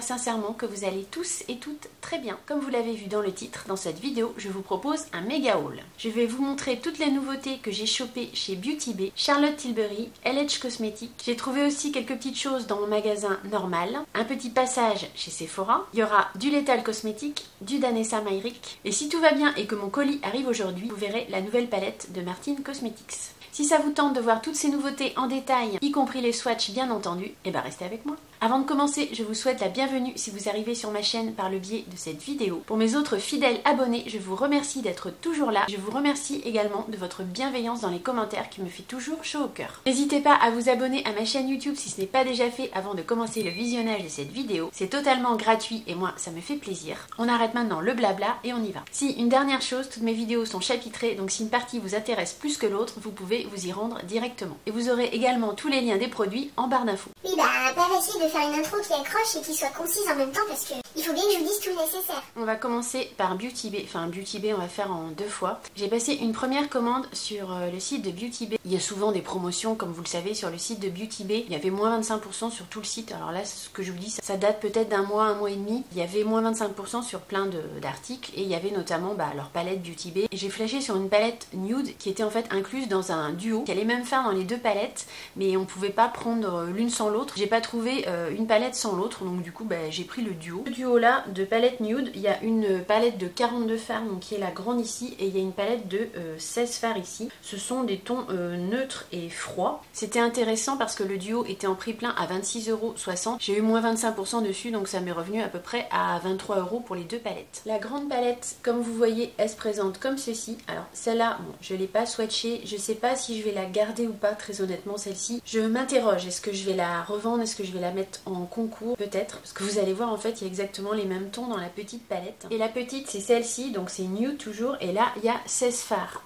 j'espère sincèrement que vous allez tous et toutes très bien. Comme vous l'avez vu dans le titre, dans cette vidéo, je vous propose un méga haul. Je vais vous montrer toutes les nouveautés que j'ai chopées chez Beauty Bay, Charlotte Tilbury, LH Cosmetics. J'ai trouvé aussi quelques petites choses dans mon magasin normal, un petit passage chez Sephora. Il y aura du Lethal Cosmetics, du Danessa Myricks. Et si tout va bien et que mon colis arrive aujourd'hui, vous verrez la nouvelle palette de Martine Cosmetics. Si ça vous tente de voir toutes ces nouveautés en détail, y compris les swatchs bien entendu, et restez avec moi. Avant de commencer, je vous souhaite la bienvenue si vous arrivez sur ma chaîne par le biais de cette vidéo. Pour mes autres fidèles abonnés, je vous remercie d'être toujours là. Je vous remercie également de votre bienveillance dans les commentaires qui me fait toujours chaud au cœur. N'hésitez pas à vous abonner à ma chaîne YouTube si ce n'est pas déjà fait avant de commencer le visionnage de cette vidéo. C'est totalement gratuit et moi, ça me fait plaisir. On arrête maintenant le blabla et on y va. Si, une dernière chose, toutes mes vidéos sont chapitrées, donc si une partie vous intéresse plus que l'autre, vous pouvez vous y rendre directement. Et vous aurez également tous les liens des produits en barre d'infos. Oui, pas essayer de faire une intro qui accroche et qui soit concise en même temps parce que il faut bien que je vous dise tout le nécessaire. On va commencer par Beauty Bay, enfin Beauty Bay on va faire en deux fois. J'ai passé une première commande sur le site de Beauty Bay. Il y a souvent des promotions comme vous le savez sur le site de Beauty Bay. Il y avait moins 25% sur tout le site. Alors là ce que je vous dis ça date peut-être d'un mois, un mois et demi. Il y avait moins 25% sur plein d'articles et il y avait notamment leur palette Beauty Bay. Et j'ai flashé sur une palette nude qui était en fait incluse dans un duo qui allait même faire dans les deux palettes mais on pouvait pas prendre l'une sans l'autre. J'ai pas trouvé une palette sans l'autre donc du coup j'ai pris le duo. Le duo là de palette nude, il y a une palette de 42 fards donc qui est la grande ici et il y a une palette de 16 fards ici. Ce sont des tons neutres et froids. C'était intéressant parce que le duo était en prix plein à 26,60 €. J'ai eu moins 25% dessus donc ça m'est revenu à peu près à 23 € pour les deux palettes. La grande palette comme vous voyez elle se présente comme ceci. Alors celle-là bon, je l'ai pas swatchée, je sais pas si je vais la garder ou pas très honnêtement celle-ci. Je m'interroge, est-ce que je vais la revendre, est-ce que je vais la mettre en concours peut-être parce que vous allez voir en fait il y a exactement les mêmes tons dans la petite palette. Et la petite c'est celle-ci donc c'est nude toujours et là il y a 16 fards.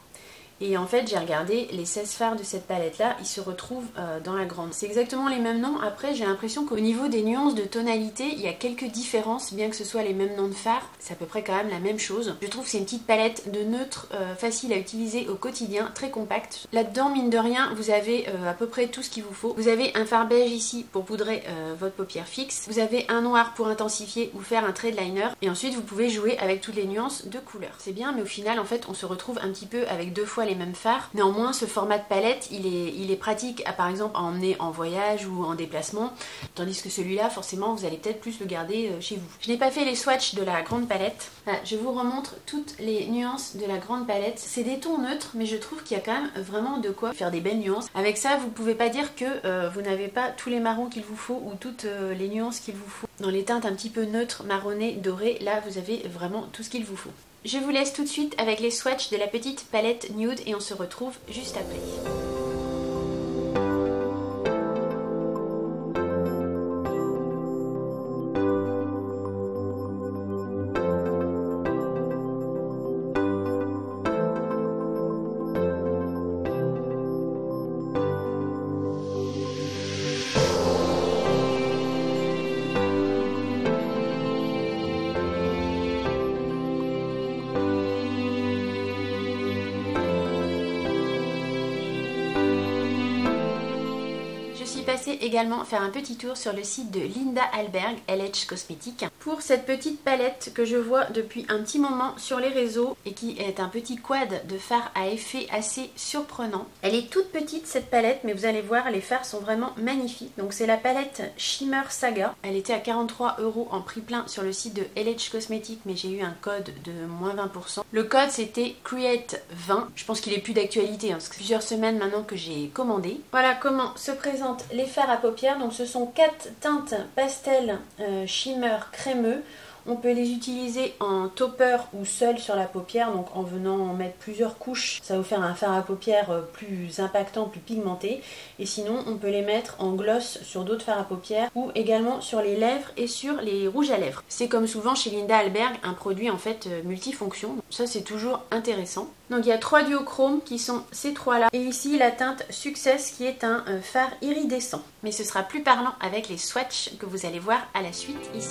Et en fait j'ai regardé les 16 fards de cette palette là, ils se retrouvent dans la grande. C'est exactement les mêmes noms, après j'ai l'impression qu'au niveau des nuances de tonalité, il y a quelques différences, bien que ce soit les mêmes noms de fards, c'est à peu près quand même la même chose. Je trouve que c'est une petite palette de neutre, facile à utiliser au quotidien, très compacte. Là-dedans mine de rien, vous avez à peu près tout ce qu'il vous faut. Vous avez un fard beige ici pour poudrer votre paupière fixe, vous avez un noir pour intensifier ou faire un trait de liner, et ensuite vous pouvez jouer avec toutes les nuances de couleurs. C'est bien mais au final en fait on se retrouve un petit peu avec deux fois les mêmes fards. Néanmoins ce format de palette il est pratique à par exemple à emmener en voyage ou en déplacement, tandis que celui-là forcément vous allez peut-être plus le garder chez vous. Je n'ai pas fait les swatchs de la grande palette. Voilà, je vous remontre toutes les nuances de la grande palette. C'est des tons neutres mais je trouve qu'il y a quand même vraiment de quoi faire des belles nuances. Avec ça vous pouvez pas dire que vous n'avez pas tous les marrons qu'il vous faut ou toutes les nuances qu'il vous faut. Dans les teintes un petit peu neutres, marronnées, dorées, là vous avez vraiment tout ce qu'il vous faut. Je vous laisse tout de suite avec les swatchs de la petite palette nude et on se retrouve juste après. Également faire un petit tour sur le site de Linda Alberg, LH Cosmetics, pour cette petite palette que je vois depuis un petit moment sur les réseaux et qui est un petit quad de fard à effet assez surprenant. Elle est toute petite cette palette mais vous allez voir les fards sont vraiment magnifiques. Donc c'est la palette Shimmer Saga. Elle était à 43 € en prix plein sur le site de LH Cosmetics mais j'ai eu un code de moins 20%. Le code c'était Create 20. Je pense qu'il est plus d'actualité parce que plusieurs semaines maintenant que j'ai commandé. Voilà comment se présentent les fards à paupières. Donc ce sont 4 teintes pastel shimmer crémeux. On peut les utiliser en topper ou seul sur la paupière, donc en venant en mettre plusieurs couches, ça va vous faire un fard à paupières plus impactant, plus pigmenté. Et sinon, on peut les mettre en gloss sur d'autres fards à paupières ou également sur les lèvres et sur les rouges à lèvres. C'est comme souvent chez Linda Alberg, un produit en fait multifonction. Ça, c'est toujours intéressant. Donc il y a 3 duochromes qui sont ces 3-là. Et ici, la teinte Success qui est un fard iridescent. Mais ce sera plus parlant avec les swatchs que vous allez voir à la suite ici.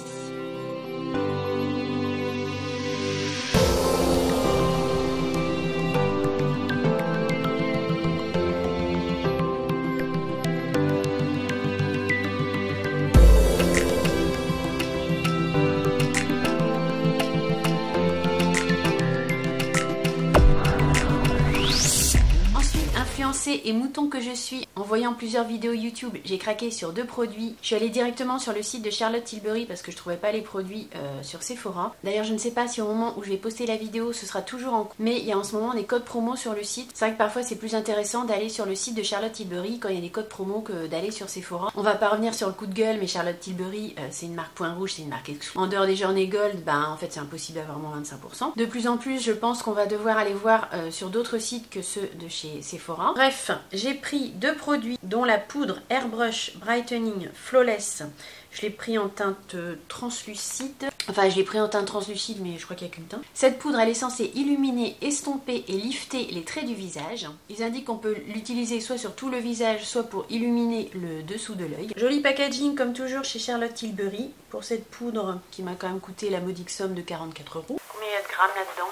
fiancée et mouton que je suis, en voyant plusieurs vidéos YouTube, j'ai craqué sur 2 produits. Je suis allée directement sur le site de Charlotte Tilbury parce que je trouvais pas les produits sur Sephora. D'ailleurs, je ne sais pas si au moment où je vais poster la vidéo, ce sera toujours en cours, mais il y a en ce moment des codes promo sur le site. C'est vrai que parfois c'est plus intéressant d'aller sur le site de Charlotte Tilbury quand il y a des codes promo que d'aller sur Sephora. On va pas revenir sur le coup de gueule, mais Charlotte Tilbury, c'est une marque point rouge, c'est une marque exclusive. En dehors des journées gold, en fait c'est impossible d'avoir moins 25%. De plus en plus, je pense qu'on va devoir aller voir sur d'autres sites que ceux de chez Sephora. Bref, j'ai pris 2 produits dont la poudre Airbrush Brightening Flawless. Je l'ai pris en teinte translucide. Enfin, je l'ai pris en teinte translucide, mais je crois qu'il n'y a qu'une teinte. Cette poudre, elle est censée illuminer, estomper et lifter les traits du visage. Ils indiquent qu'on peut l'utiliser soit sur tout le visage, soit pour illuminer le dessous de l'œil. Joli packaging, comme toujours, chez Charlotte Tilbury. Pour cette poudre, qui m'a quand même coûté la modique somme de 44 €. Combien il y a de grammes là-dedans ?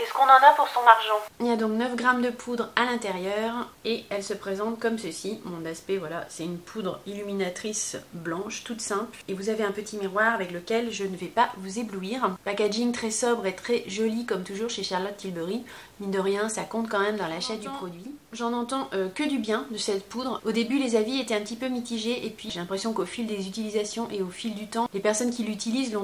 Est-ce qu'on en a pour son argent? Il y a donc 9 grammes de poudre à l'intérieur et elle se présente comme ceci. Mon aspect, voilà, c'est une poudre illuminatrice blanche, toute simple. Et vous avez un petit miroir avec lequel je ne vais pas vous éblouir. Packaging très sobre et très joli comme toujours chez Charlotte Tilbury. Mine de rien, ça compte quand même dans l'achat du produit. J'en entends que du bien de cette poudre. Au début, les avis étaient un petit peu mitigés et puis j'ai l'impression qu'au fil des utilisations et au fil du temps, les personnes qui l'utilisent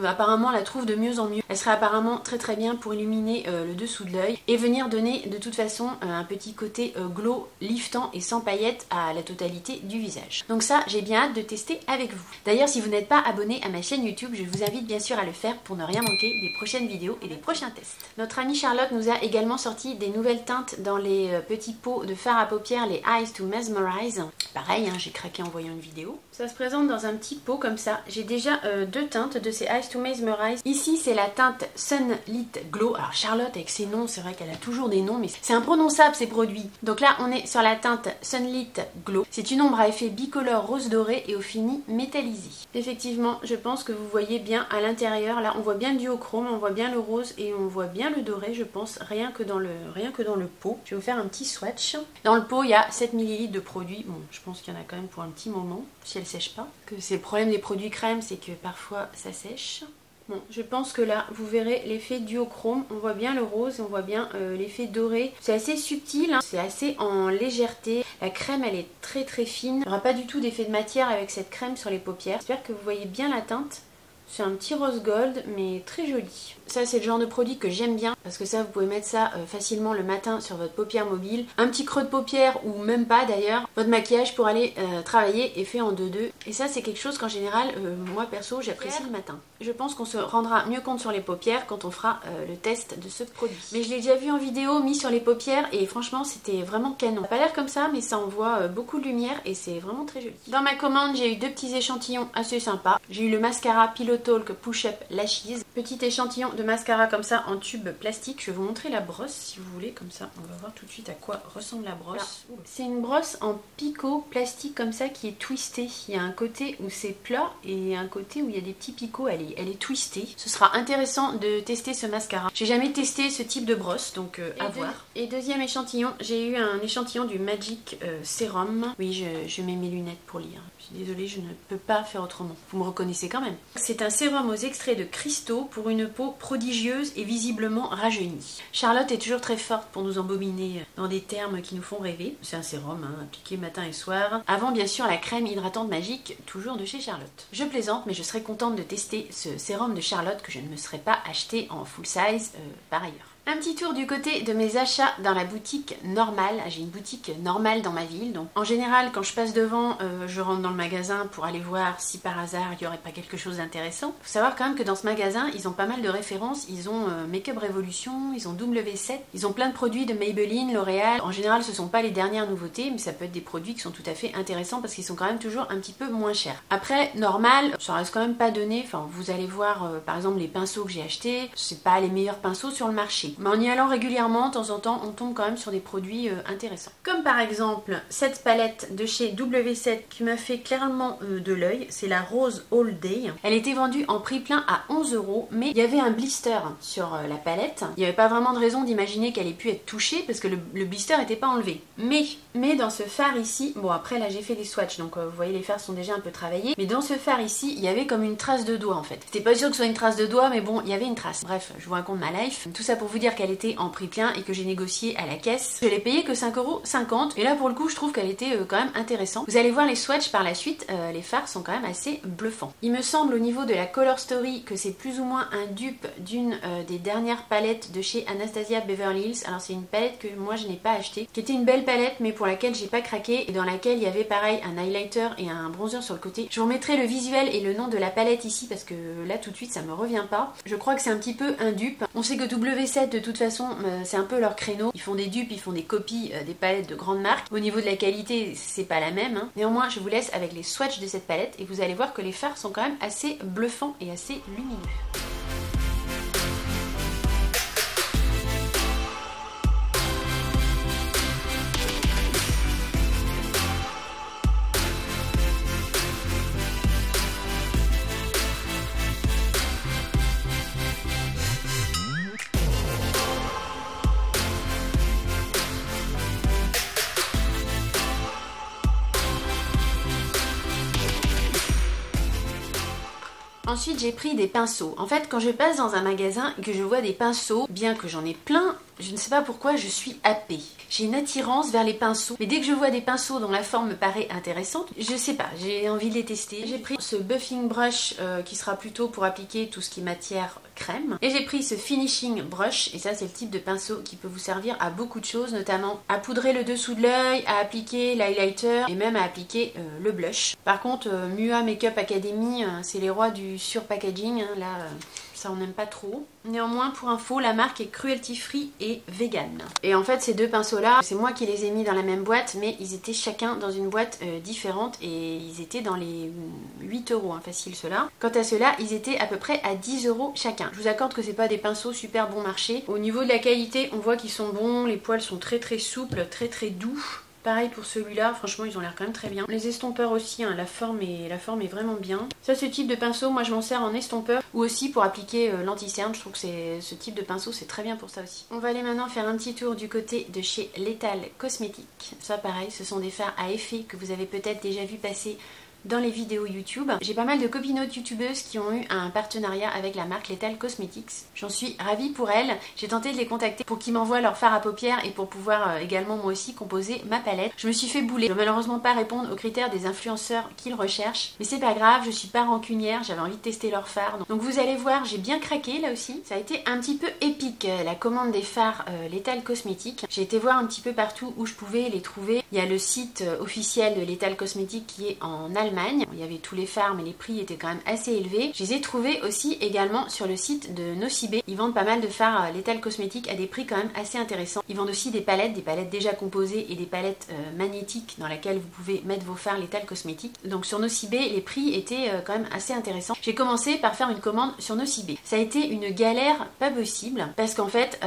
apparemment la trouvent de mieux en mieux. Elle serait apparemment très bien pour illuminer le dessous de l'œil et venir donner de toute façon un petit côté glow, liftant et sans paillettes à la totalité du visage. Donc ça, j'ai bien hâte de tester avec vous. D'ailleurs, si vous n'êtes pas abonné à ma chaîne YouTube, je vous invite bien sûr à le faire pour ne rien manquer des prochaines vidéos et des prochains tests. Notre amie Charlotte nous a également sorti des nouvelles teintes dans les petits pots de fard à paupières, les Eyes to Mesmerize. Pareil, j'ai craqué en voyant une vidéo. Ça se présente dans un petit pot comme ça. J'ai déjà 2 teintes de ces Eyes to Mesmerize. Ici, c'est la teinte Sunlit Glow. Alors Charlotte, avec ses noms, c'est vrai qu'elle a toujours des noms, mais c'est imprononçable ces produits. Donc là, on est sur la teinte Sunlit Glow. C'est une ombre à effet bicolore rose doré et au fini métallisé. Effectivement, je pense que vous voyez bien à l'intérieur. Là, on voit bien le duochrome, on voit bien le rose et on voit bien le doré, je pense, rien que dans le pot. Je vais vous faire un petit swatch. Dans le pot, il y a 7 ml de produits. Bon, je pense qu'il y en a quand même pour un petit moment, si elle sèche pas. Que c'est le problème des produits crème, c'est que parfois ça sèche. Bon, je pense que là, vous verrez l'effet duochrome. On voit bien le rose, on voit bien l'effet doré. C'est assez subtil, c'est assez en légèreté. La crème, elle est très fine. Il n'y aura pas du tout d'effet de matière avec cette crème sur les paupières. J'espère que vous voyez bien la teinte. C'est un petit rose gold, mais très joli. Ça, c'est le genre de produit que j'aime bien, parce que ça, vous pouvez mettre ça facilement le matin sur votre paupière mobile. Un petit creux de paupière, ou même pas d'ailleurs. Votre maquillage pour aller travailler est fait en 2-2. Et ça, c'est quelque chose qu'en général, moi perso, j'apprécie le matin. Je pense qu'on se rendra mieux compte sur les paupières quand on fera le test de ce produit. Mais je l'ai déjà vu en vidéo, mis sur les paupières, et franchement, c'était vraiment canon. Ça n'a pas l'air comme ça, mais ça envoie beaucoup de lumière, et c'est vraiment très joli. Dans ma commande, j'ai eu 2 petits échantillons assez sympas. J'ai eu le mascara Pillow Talk Push Up Lashes. Petit échantillon de mascara comme ça en tube plastique. Je vais vous montrer la brosse si vous voulez, comme ça on va voir tout de suite à quoi ressemble la brosse. C'est une brosse en picot plastique comme ça qui est twistée. Il y a un côté où c'est plat et un côté où il y a des petits picots, elle est twistée. Ce sera intéressant de tester ce mascara. J'ai jamais testé ce type de brosse, donc à voir. Et deuxième échantillon, j'ai eu un échantillon du Magic Serum. Oui, je mets mes lunettes pour lire. Je suis désolée, je ne peux pas faire autrement. Vous me reconnaissez quand même. C'est un sérum aux extraits de cristaux pour une peau prodigieuse et visiblement rajeunie. Charlotte est toujours très forte pour nous embobiner dans des termes qui nous font rêver. C'est un sérum appliqué matin et soir. Avant bien sûr la crème hydratante magique, toujours de chez Charlotte. Je plaisante, mais je serais contente de tester ce sérum de Charlotte que je ne me serais pas acheté en full size par ailleurs. Un petit tour du côté de mes achats dans la boutique normale. J'ai une boutique normale dans ma ville, donc en général quand je passe devant, je rentre dans le magasin pour aller voir si par hasard il n'y aurait pas quelque chose d'intéressant. Il faut savoir quand même que dans ce magasin, ils ont pas mal de références. Ils ont Make Up Revolution, ils ont W7, ils ont plein de produits de Maybelline, L'Oréal. En général, ce sont pas les dernières nouveautés, mais ça peut être des produits qui sont tout à fait intéressants parce qu'ils sont quand même toujours un petit peu moins chers. Après, normal, ça reste quand même pas donné. Enfin, vous allez voir par exemple les pinceaux que j'ai achetés, c'est pas les meilleurs pinceaux sur le marché. Mais en y allant régulièrement, de temps en temps, on tombe quand même sur des produits intéressants. Comme par exemple cette palette de chez W7 qui m'a fait clairement de l'œil. C'est la Rose All Day. Elle était vendue en prix plein à 11 €, mais il y avait un blister sur la palette. Il n'y avait pas vraiment de raison d'imaginer qu'elle ait pu être touchée parce que le blister n'était pas enlevé. Mais dans ce fard ici, bon après là j'ai fait des swatchs, donc vous voyez les fards sont déjà un peu travaillés. Mais dans ce fard ici, il y avait comme une trace de doigt en fait. C'était pas sûr que ce soit une trace de doigt, mais bon, il y avait une trace. Bref, je vous raconte ma life. Tout ça pour vous dire dire qu'elle était en prix plein et que j'ai négocié à la caisse. Je l'ai payée que 5,50 € et là pour le coup je trouve qu'elle était quand même intéressante. Vous allez voir les swatchs par la suite, les fards sont quand même assez bluffants. Il me semble au niveau de la Color Story que c'est plus ou moins un dupe d'une des dernières palettes de chez Anastasia Beverly Hills. Alors c'est une palette que moi je n'ai pas achetée, qui était une belle palette mais pour laquelle j'ai pas craqué et dans laquelle il y avait pareil un highlighter et un bronzer sur le côté. Je vous remettrai le visuel et le nom de la palette ici parce que là tout de suite ça me revient pas. Je crois que c'est un petit peu un dupe. On sait que W7 de toute façon c'est un peu leur créneau. Ils font des dupes, ils font des copies des palettes de grandes marques. Au niveau de la qualité c'est pas la même, hein. Néanmoins je vous laisse avec les swatchs de cette palette et vous allez voir que les fards sont quand même assez bluffants et assez lumineux. Ensuite j'ai pris des pinceaux. En fait quand je passe dans un magasin et que je vois des pinceaux, bien que j'en ai plein, je ne sais pas pourquoi je suis happée. J'ai une attirance vers les pinceaux, mais dès que je vois des pinceaux dont la forme me paraît intéressante, je sais pas, j'ai envie de les tester. J'ai pris ce buffing brush qui sera plutôt pour appliquer tout ce qui est matière crème. Et j'ai pris ce finishing brush, et ça c'est le type de pinceau qui peut vous servir à beaucoup de choses, notamment à poudrer le dessous de l'œil, à appliquer l'highlighter et même à appliquer le blush. Par contre, Mua Makeup Academy, c'est les rois du surpackaging, hein, là... ça on n'aime pas trop. Néanmoins pour info la marque est cruelty free et vegan. Et en fait ces deux pinceaux là c'est moi qui les ai mis dans la même boîte mais ils étaient chacun dans une boîte différente et ils étaient dans les 8 € hein, facile ceux-là. Quant à ceux-là ils étaient à peu près à 10 € chacun. Je vous accorde que c'est pas des pinceaux super bon marché. Au niveau de la qualité on voit qu'ils sont bons, les poils sont très souples, très doux. Pareil pour celui-là, franchement ils ont l'air quand même très bien. Les estompeurs aussi, hein, la forme est vraiment bien. Ça, ce type de pinceau, moi je m'en sers en estompeur ou aussi pour appliquer l'anti-cerne. Je trouve que ce type de pinceau c'est très bien pour ça aussi. On va aller maintenant faire un petit tour du côté de chez Lethal Cosmetics. Ça pareil, ce sont des fards à effet que vous avez peut-être déjà vu passer dans les vidéos YouTube. J'ai pas mal de copinotes youtubeuses qui ont eu un partenariat avec la marque Lethal Cosmetics. J'en suis ravie pour elles. J'ai tenté de les contacter pour qu'ils m'envoient leur fard à paupières et pour pouvoir également moi aussi composer ma palette. Je me suis fait bouler. Je ne vais malheureusement pas répondre aux critères des influenceurs qu'ils recherchent. Mais c'est pas grave, je suis pas rancunière, j'avais envie de tester leur fard. Donc vous allez voir, j'ai bien craqué là aussi. Ça a été un petit peu épique la commande des fards Lethal Cosmetics. J'ai été voir un petit peu partout où je pouvais les trouver. Il y a le site officiel de Lethal Cosmetics qui est en Allemagne. Il y avait tous les fards mais les prix étaient quand même assez élevés. Je les ai trouvés aussi également sur le site de Nocibé. Ils vendent pas mal de fards Lethal Cosmetics à des prix quand même assez intéressants. Ils vendent aussi des palettes déjà composées et des palettes magnétiques dans lesquelles vous pouvez mettre vos fards Lethal Cosmetics. Donc sur Nocibé les prix étaient quand même assez intéressants. J'ai commencé par faire une commande sur Nocibé. Ça a été une galère pas possible parce qu'en fait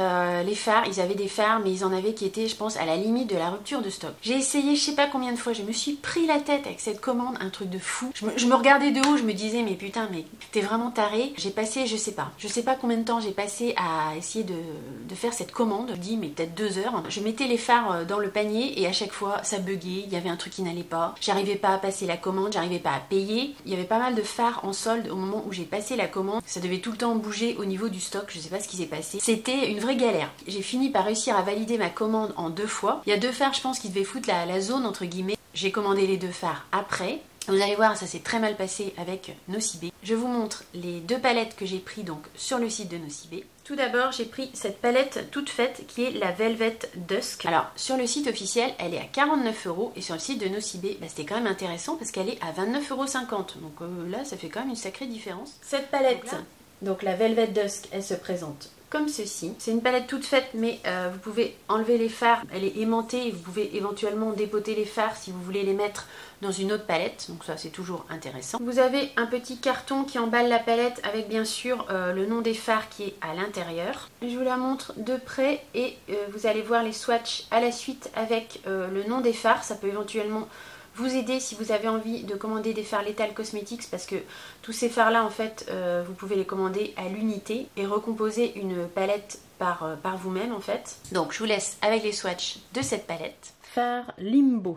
les fards, ils avaient des fards mais ils en avaient qui étaient je pense à la limite de la rupture de stock. J'ai essayé je sais pas combien de fois, je me suis pris la tête avec cette commande, un truc de fou. Je me regardais de haut, je me disais mais putain mais t'es vraiment taré. J'ai passé je sais pas combien de temps j'ai passé à essayer de faire cette commande. Je dis mais peut-être 2 heures. Je mettais les fards dans le panier et à chaque fois ça buguait, il y avait un truc qui n'allait pas. J'arrivais pas à passer la commande, j'arrivais pas à payer. Il y avait pas mal de fards en solde au moment où j'ai passé la commande. Ça devait tout le temps bouger au niveau du stock, je sais pas ce qui s'est passé. C'était une vraie galère. J'ai fini par réussir à valider ma commande en 2 fois. Il y a 2 fards je pense qui devaient foutre la zone entre guillemets. J'ai commandé les 2 fards après. Vous allez voir, ça s'est très mal passé avec Nocibé. Je vous montre les 2 palettes que j'ai pris donc sur le site de Nocibé. Tout d'abord, j'ai pris cette palette toute faite qui est la Velvet Dusk. Alors, sur le site officiel, elle est à 49 € et sur le site de Nocibé, c'était quand même intéressant parce qu'elle est à 29,50 €. Donc là, ça fait quand même une sacrée différence. Cette palette, donc la Velvet Dusk, elle se présente comme ceci. C'est une palette toute faite mais vous pouvez enlever les fards, elle est aimantée et vous pouvez éventuellement dépoter les fards si vous voulez les mettre dans une autre palette, donc ça c'est toujours intéressant. Vous avez un petit carton qui emballe la palette avec bien sûr le nom des fards qui est à l'intérieur. Je vous la montre de près et vous allez voir les swatchs à la suite avec le nom des fards. Ça peut éventuellement vous aider si vous avez envie de commander des fards Lethal Cosmetics parce que tous ces fards là en fait vous pouvez les commander à l'unité et recomposer une palette par vous-même en fait. Donc je vous laisse avec les swatchs de cette palette. Fard Limbo,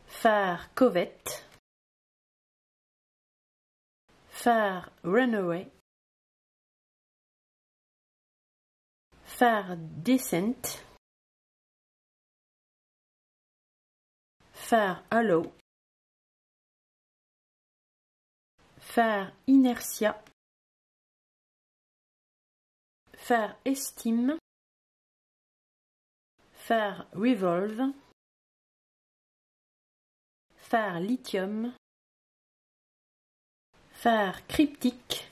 fard Covette, fard Runaway, Fer Descent, Fer Hollow, Fer Inertia, Fer Estime, Fer Revolve, Fer Lithium, Fer Cryptique,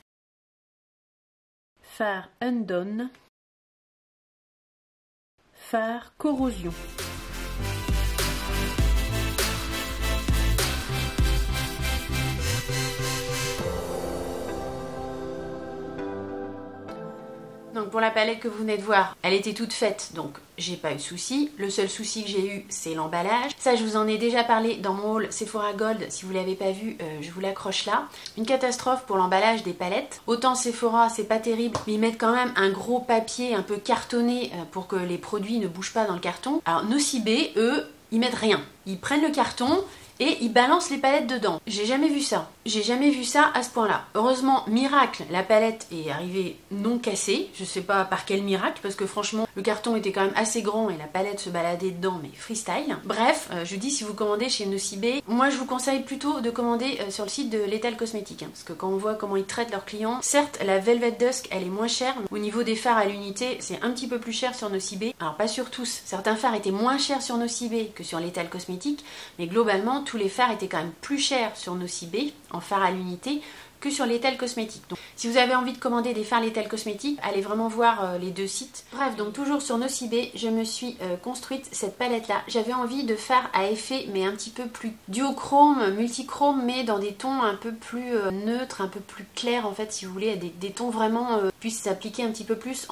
Fer Undone, Fer Corrosion. Donc pour la palette que vous venez de voir, elle était toute faite, donc j'ai pas eu de souci. Le seul souci que j'ai eu, c'est l'emballage. Ça, je vous en ai déjà parlé dans mon haul Sephora Gold. Si vous l'avez pas vu, je vous l'accroche là. Une catastrophe pour l'emballage des palettes. Autant Sephora, c'est pas terrible, mais ils mettent quand même un gros papier un peu cartonné pour que les produits ne bougent pas dans le carton. Alors Nocibé, eux, ils mettent rien. Ils prennent le carton et ils balancent les palettes dedans. J'ai jamais vu ça. J'ai jamais vu ça à ce point-là. Heureusement, miracle, la palette est arrivée non cassée. Je sais pas par quel miracle, parce que franchement, le carton était quand même assez grand et la palette se baladait dedans, mais freestyle. Bref, je dis, si vous commandez chez Nocibé, moi je vous conseille plutôt de commander sur le site de Lethal Cosmetics, parce que quand on voit comment ils traitent leurs clients, certes, la Velvet Dusk, elle est moins chère. Au niveau des fards à l'unité, c'est un petit peu plus cher sur Nocibé. Alors pas sur tous. Certains fards étaient moins chers sur Nocibé que sur Lethal Cosmetics, mais globalement, tous les fards étaient quand même plus chers sur Nocibé en fard à l'unité que sur Lethal Cosmetics. Donc, si vous avez envie de commander des fards Lethal Cosmetics, allez vraiment voir les deux sites. Bref, donc toujours sur Nocibé, je me suis construite cette palette là. J'avais envie de faire à effet, mais un petit peu plus duochrome, multichrome, mais dans des tons un peu plus neutres, un peu plus clairs en fait, si vous voulez, des tons vraiment puissent s'appliquer un petit peu plus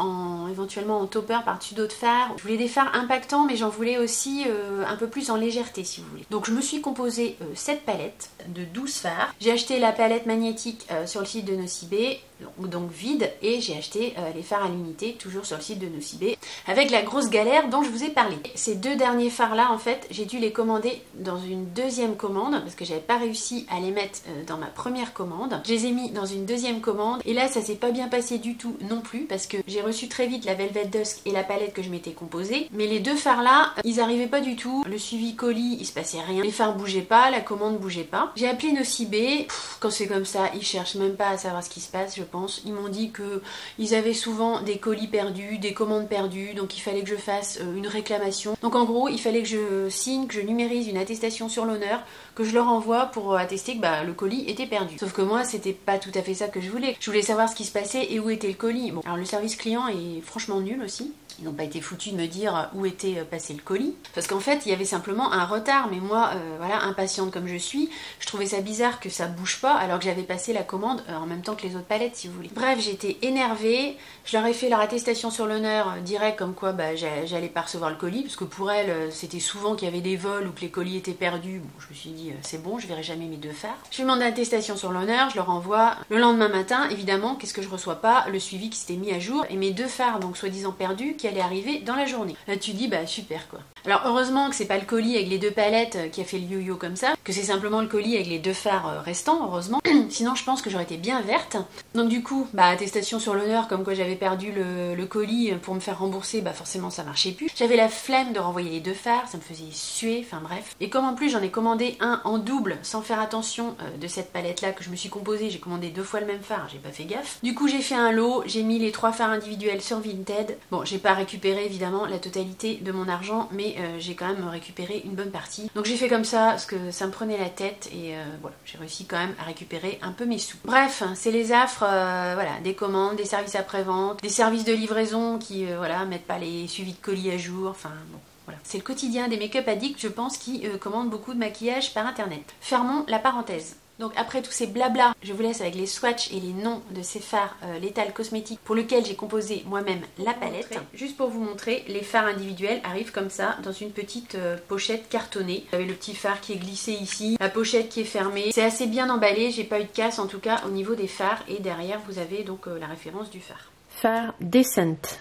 éventuellement en topper par-dessus d'autres fards. Je voulais des fards impactants, mais j'en voulais aussi un peu plus en légèreté, si vous voulez. Donc je me suis composé cette palette de 12 fards. J'ai acheté la palette magnétique sur le site de Nocibé, donc vide, et j'ai acheté les fards à l'unité toujours sur le site de Nocibé avec la grosse galère dont je vous ai parlé. Ces deux derniers fards là, en fait, j'ai dû les commander dans une deuxième commande parce que j'avais pas réussi à les mettre dans ma première commande. Je les ai mis dans une deuxième commande et là ça s'est pas bien passé du tout non plus, parce que j'ai reçu très vite la Velvet Dusk et la palette que je m'étais composée, mais les deux fards là, ils arrivaient pas du tout. Le suivi colis, il se passait rien, les fards bougeaient pas, la commande bougeait pas. J'ai appelé Nocibé, quand c'est comme ça, ils cherchent même pas à savoir ce qui se passe, je pense. Ils m'ont dit que ils avaient souvent des colis perdus, des commandes perdues, donc il fallait que je fasse une réclamation. Donc en gros, il fallait que je signe, que je numérise une attestation sur l'honneur, que je leur envoie pour attester que le colis était perdu. Sauf que moi, c'était pas tout à fait ça que je voulais. Je voulais savoir ce qui se passait et où était le colis. Bon, alors le service client est franchement nul aussi. Ils n'ont pas été foutus de me dire où était passé le colis. Parce qu'en fait, il y avait simplement un retard. Mais moi, voilà, impatiente comme je suis, je trouvais ça bizarre que ça bouge pas alors que j'avais passé la commande en même temps que les autres palettes, si vous voulez. Bref, j'étais énervée. Je leur ai fait leur attestation sur l'honneur direct comme quoi j'allais pas recevoir le colis. Parce que pour elles, c'était souvent qu'il y avait des vols ou que les colis étaient perdus. Bon, je me suis dit, c'est bon, je verrai jamais mes deux fards. Je lui demande l'attestation sur l'honneur, je leur envoie. Le lendemain matin, évidemment, qu'est-ce que je reçois pas? Le suivi qui s'était mis à jour et mes deux fards, donc soi-disant perdus, qui allaient arriver dans la journée. Là tu dis super quoi. Alors heureusement que c'est pas le colis avec les deux palettes qui a fait le yo-yo comme ça, que c'est simplement le colis avec les deux fards restants, heureusement. Sinon je pense que j'aurais été bien verte. Donc du coup, attestation sur l'honneur comme quoi j'avais perdu le colis pour me faire rembourser, forcément ça marchait plus. J'avais la flemme de renvoyer les deux fards, ça me faisait suer, enfin bref. Et comme en plus j'en ai commandé un en double sans faire attention de cette palette là que je me suis composée, j'ai commandé deux fois le même fard, j'ai pas fait gaffe. Du coup j'ai fait un lot, j'ai mis les 3 fards individuels sur Vinted. Bon, j'ai pas récupéré évidemment la totalité de mon argent, mais j'ai quand même récupéré une bonne partie. Donc j'ai fait comme ça parce que ça me prenait la tête et voilà, j'ai réussi quand même à récupérer un peu mes sous. Bref, c'est les affres, voilà, des commandes, des services après-vente, des services de livraison qui voilà, mettent pas les suivis de colis à jour, enfin bon. Voilà. C'est le quotidien des make-up addicts, je pense, qui commandent beaucoup de maquillage par internet. Fermons la parenthèse. Donc après tous ces blabla, je vous laisse avec les swatchs et les noms de ces fards Lethal Cosmetics pour lesquels j'ai composé moi-même la palette. Juste pour vous montrer, les fards individuels arrivent comme ça dans une petite pochette cartonnée. Vous avez le petit fard qui est glissé ici, la pochette qui est fermée. C'est assez bien emballé, j'ai pas eu de casse en tout cas au niveau des fards et derrière vous avez donc la référence du fard. Fard Descent.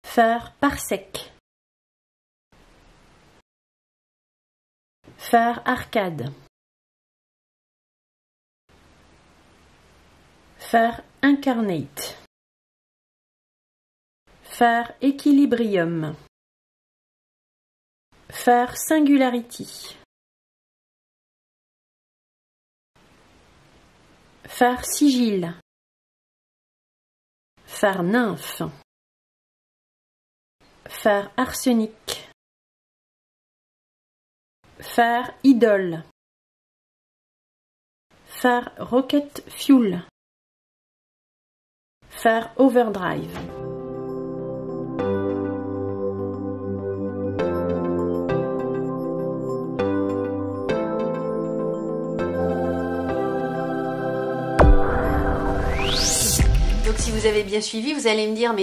Fard Parsec. Fard Arcade. Fard Incarnate. Fard Equilibrium. Fard Singularity. Fard Sigil. Fard Nymphe. Fard Arsenic. Fard Idole. Fard Rocket Fuel. Fard Overdrive. Donc si vous avez bien suivi, vous allez me dire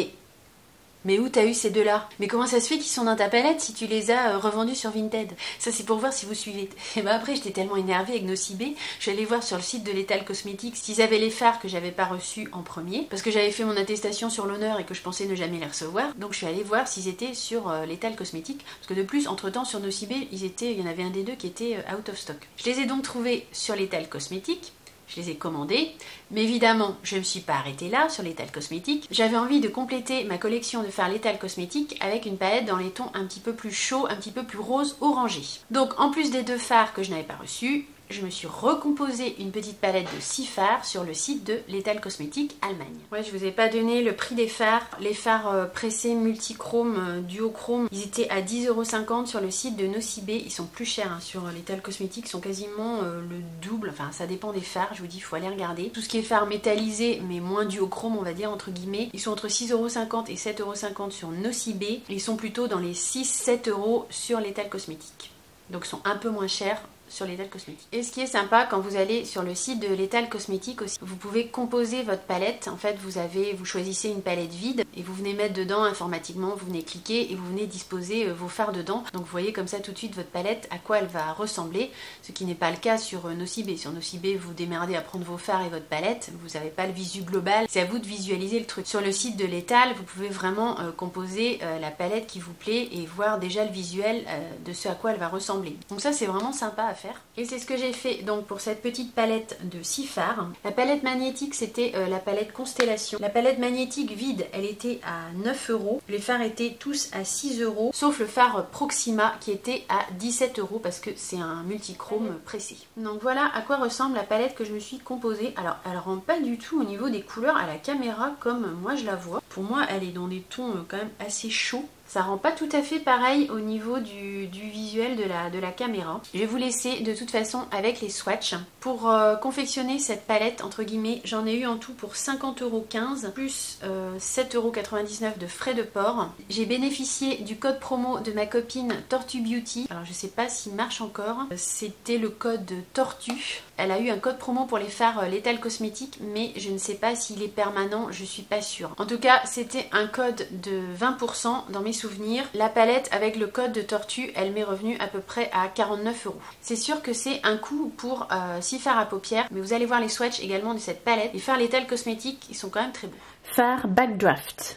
mais où t'as eu ces deux-là? Mais comment ça se fait qu'ils sont dans ta palette si tu les as revendus sur Vinted? Ça c'est pour voir si vous suivez. Et ben après j'étais tellement énervée avec Nocibé, je suis allée voir sur le site de Lethal Cosmetics s'ils avaient les fards que j'avais pas reçus en premier, parce que j'avais fait mon attestation sur l'honneur et que je pensais ne jamais les recevoir. Donc je suis allée voir s'ils étaient sur Lethal Cosmetics, parce que de plus entre temps sur Nocibé il y en avait un des deux qui était out of stock. Je les ai donc trouvés sur Lethal Cosmetics. Je les ai commandés, mais évidemment, je ne me suis pas arrêtée là sur Lethal Cosmetics. J'avais envie de compléter ma collection de fards Lethal Cosmetics avec une palette dans les tons un petit peu plus chauds, un petit peu plus rose orangé. Donc en plus des deux fards que je n'avais pas reçus, je me suis recomposé une petite palette de 6 fards sur le site de Lethal Cosmetics Allemagne. Ouais, je vous ai pas donné le prix des fards. Les fards pressés multichrome, duochrome, ils étaient à 10,50 € sur le site de Nocibé. Ils sont plus chers hein, sur Lethal Cosmetics, ils sont quasiment le double. Enfin, ça dépend des fards, je vous dis, il faut aller regarder. Tout ce qui est fards métallisés, mais moins duochrome, on va dire, entre guillemets, ils sont entre 6,50 € et 7,50 € sur Nocibé. Ils sont plutôt dans les 6-7 € sur Lethal Cosmetics. Donc, ils sont un peu moins chers sur Lethal Cosmetics. Et ce qui est sympa quand vous allez sur le site de Lethal Cosmetics aussi, vous pouvez composer votre palette. En fait, vous choisissez une palette vide et vous venez mettre dedans informatiquement, vous venez cliquer et vous venez disposer vos fards dedans. Donc vous voyez comme ça tout de suite votre palette, à quoi elle va ressembler, ce qui n'est pas le cas sur Nocibé. Sur Nocibé, vous démerdez à prendre vos fards et votre palette, vous n'avez pas le visu global, c'est à vous de visualiser le truc. Sur le site de Lethal, vous pouvez vraiment composer la palette qui vous plaît et voir déjà le visuel de ce à quoi elle va ressembler. Donc ça c'est vraiment sympa à faire. Et c'est ce que j'ai fait donc pour cette petite palette de 6 fards. La palette magnétique c'était la palette Constellation. La palette magnétique vide elle était à 9 €. Les fards étaient tous à 6 € sauf le phare Proxima qui était à 17 € parce que c'est un multichrome pressé. Donc voilà à quoi ressemble la palette que je me suis composée. Alors elle rend pas du tout au niveau des couleurs à la caméra comme moi je la vois. Pour moi elle est dans des tons quand même assez chauds. Ça rend pas tout à fait pareil au niveau du visuel de la caméra. Je vais vous laisser de toute façon avec les swatchs. Pour confectionner cette palette, entre guillemets, j'en ai eu en tout pour 50,15 € plus 7,99 € de frais de port. J'ai bénéficié du code promo de ma copine Tortue Beauty. Alors je sais pas s'il marche encore. C'était le code Tortue. Elle a eu un code promo pour les fards Lethal Cosmetics, mais je ne sais pas s'il est permanent, je suis pas sûre. En tout cas, c'était un code de 20% dans mes souvenirs. La palette avec le code de Tortue, elle m'est revenue à peu près à 49 €. C'est sûr que c'est un coût pour 6 fards à paupières, mais vous allez voir les swatchs également de cette palette. Les fards Lethal Cosmetics, ils sont quand même très beaux. Fard Backdraft.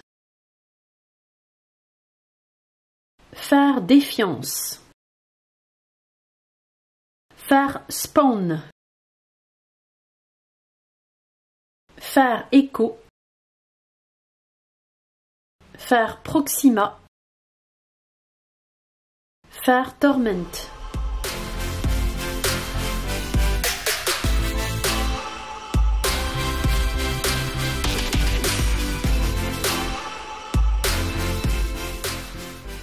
Fard Défiance. Fard Spawn. Fard Echo. Fard Proxima. Fard Torment.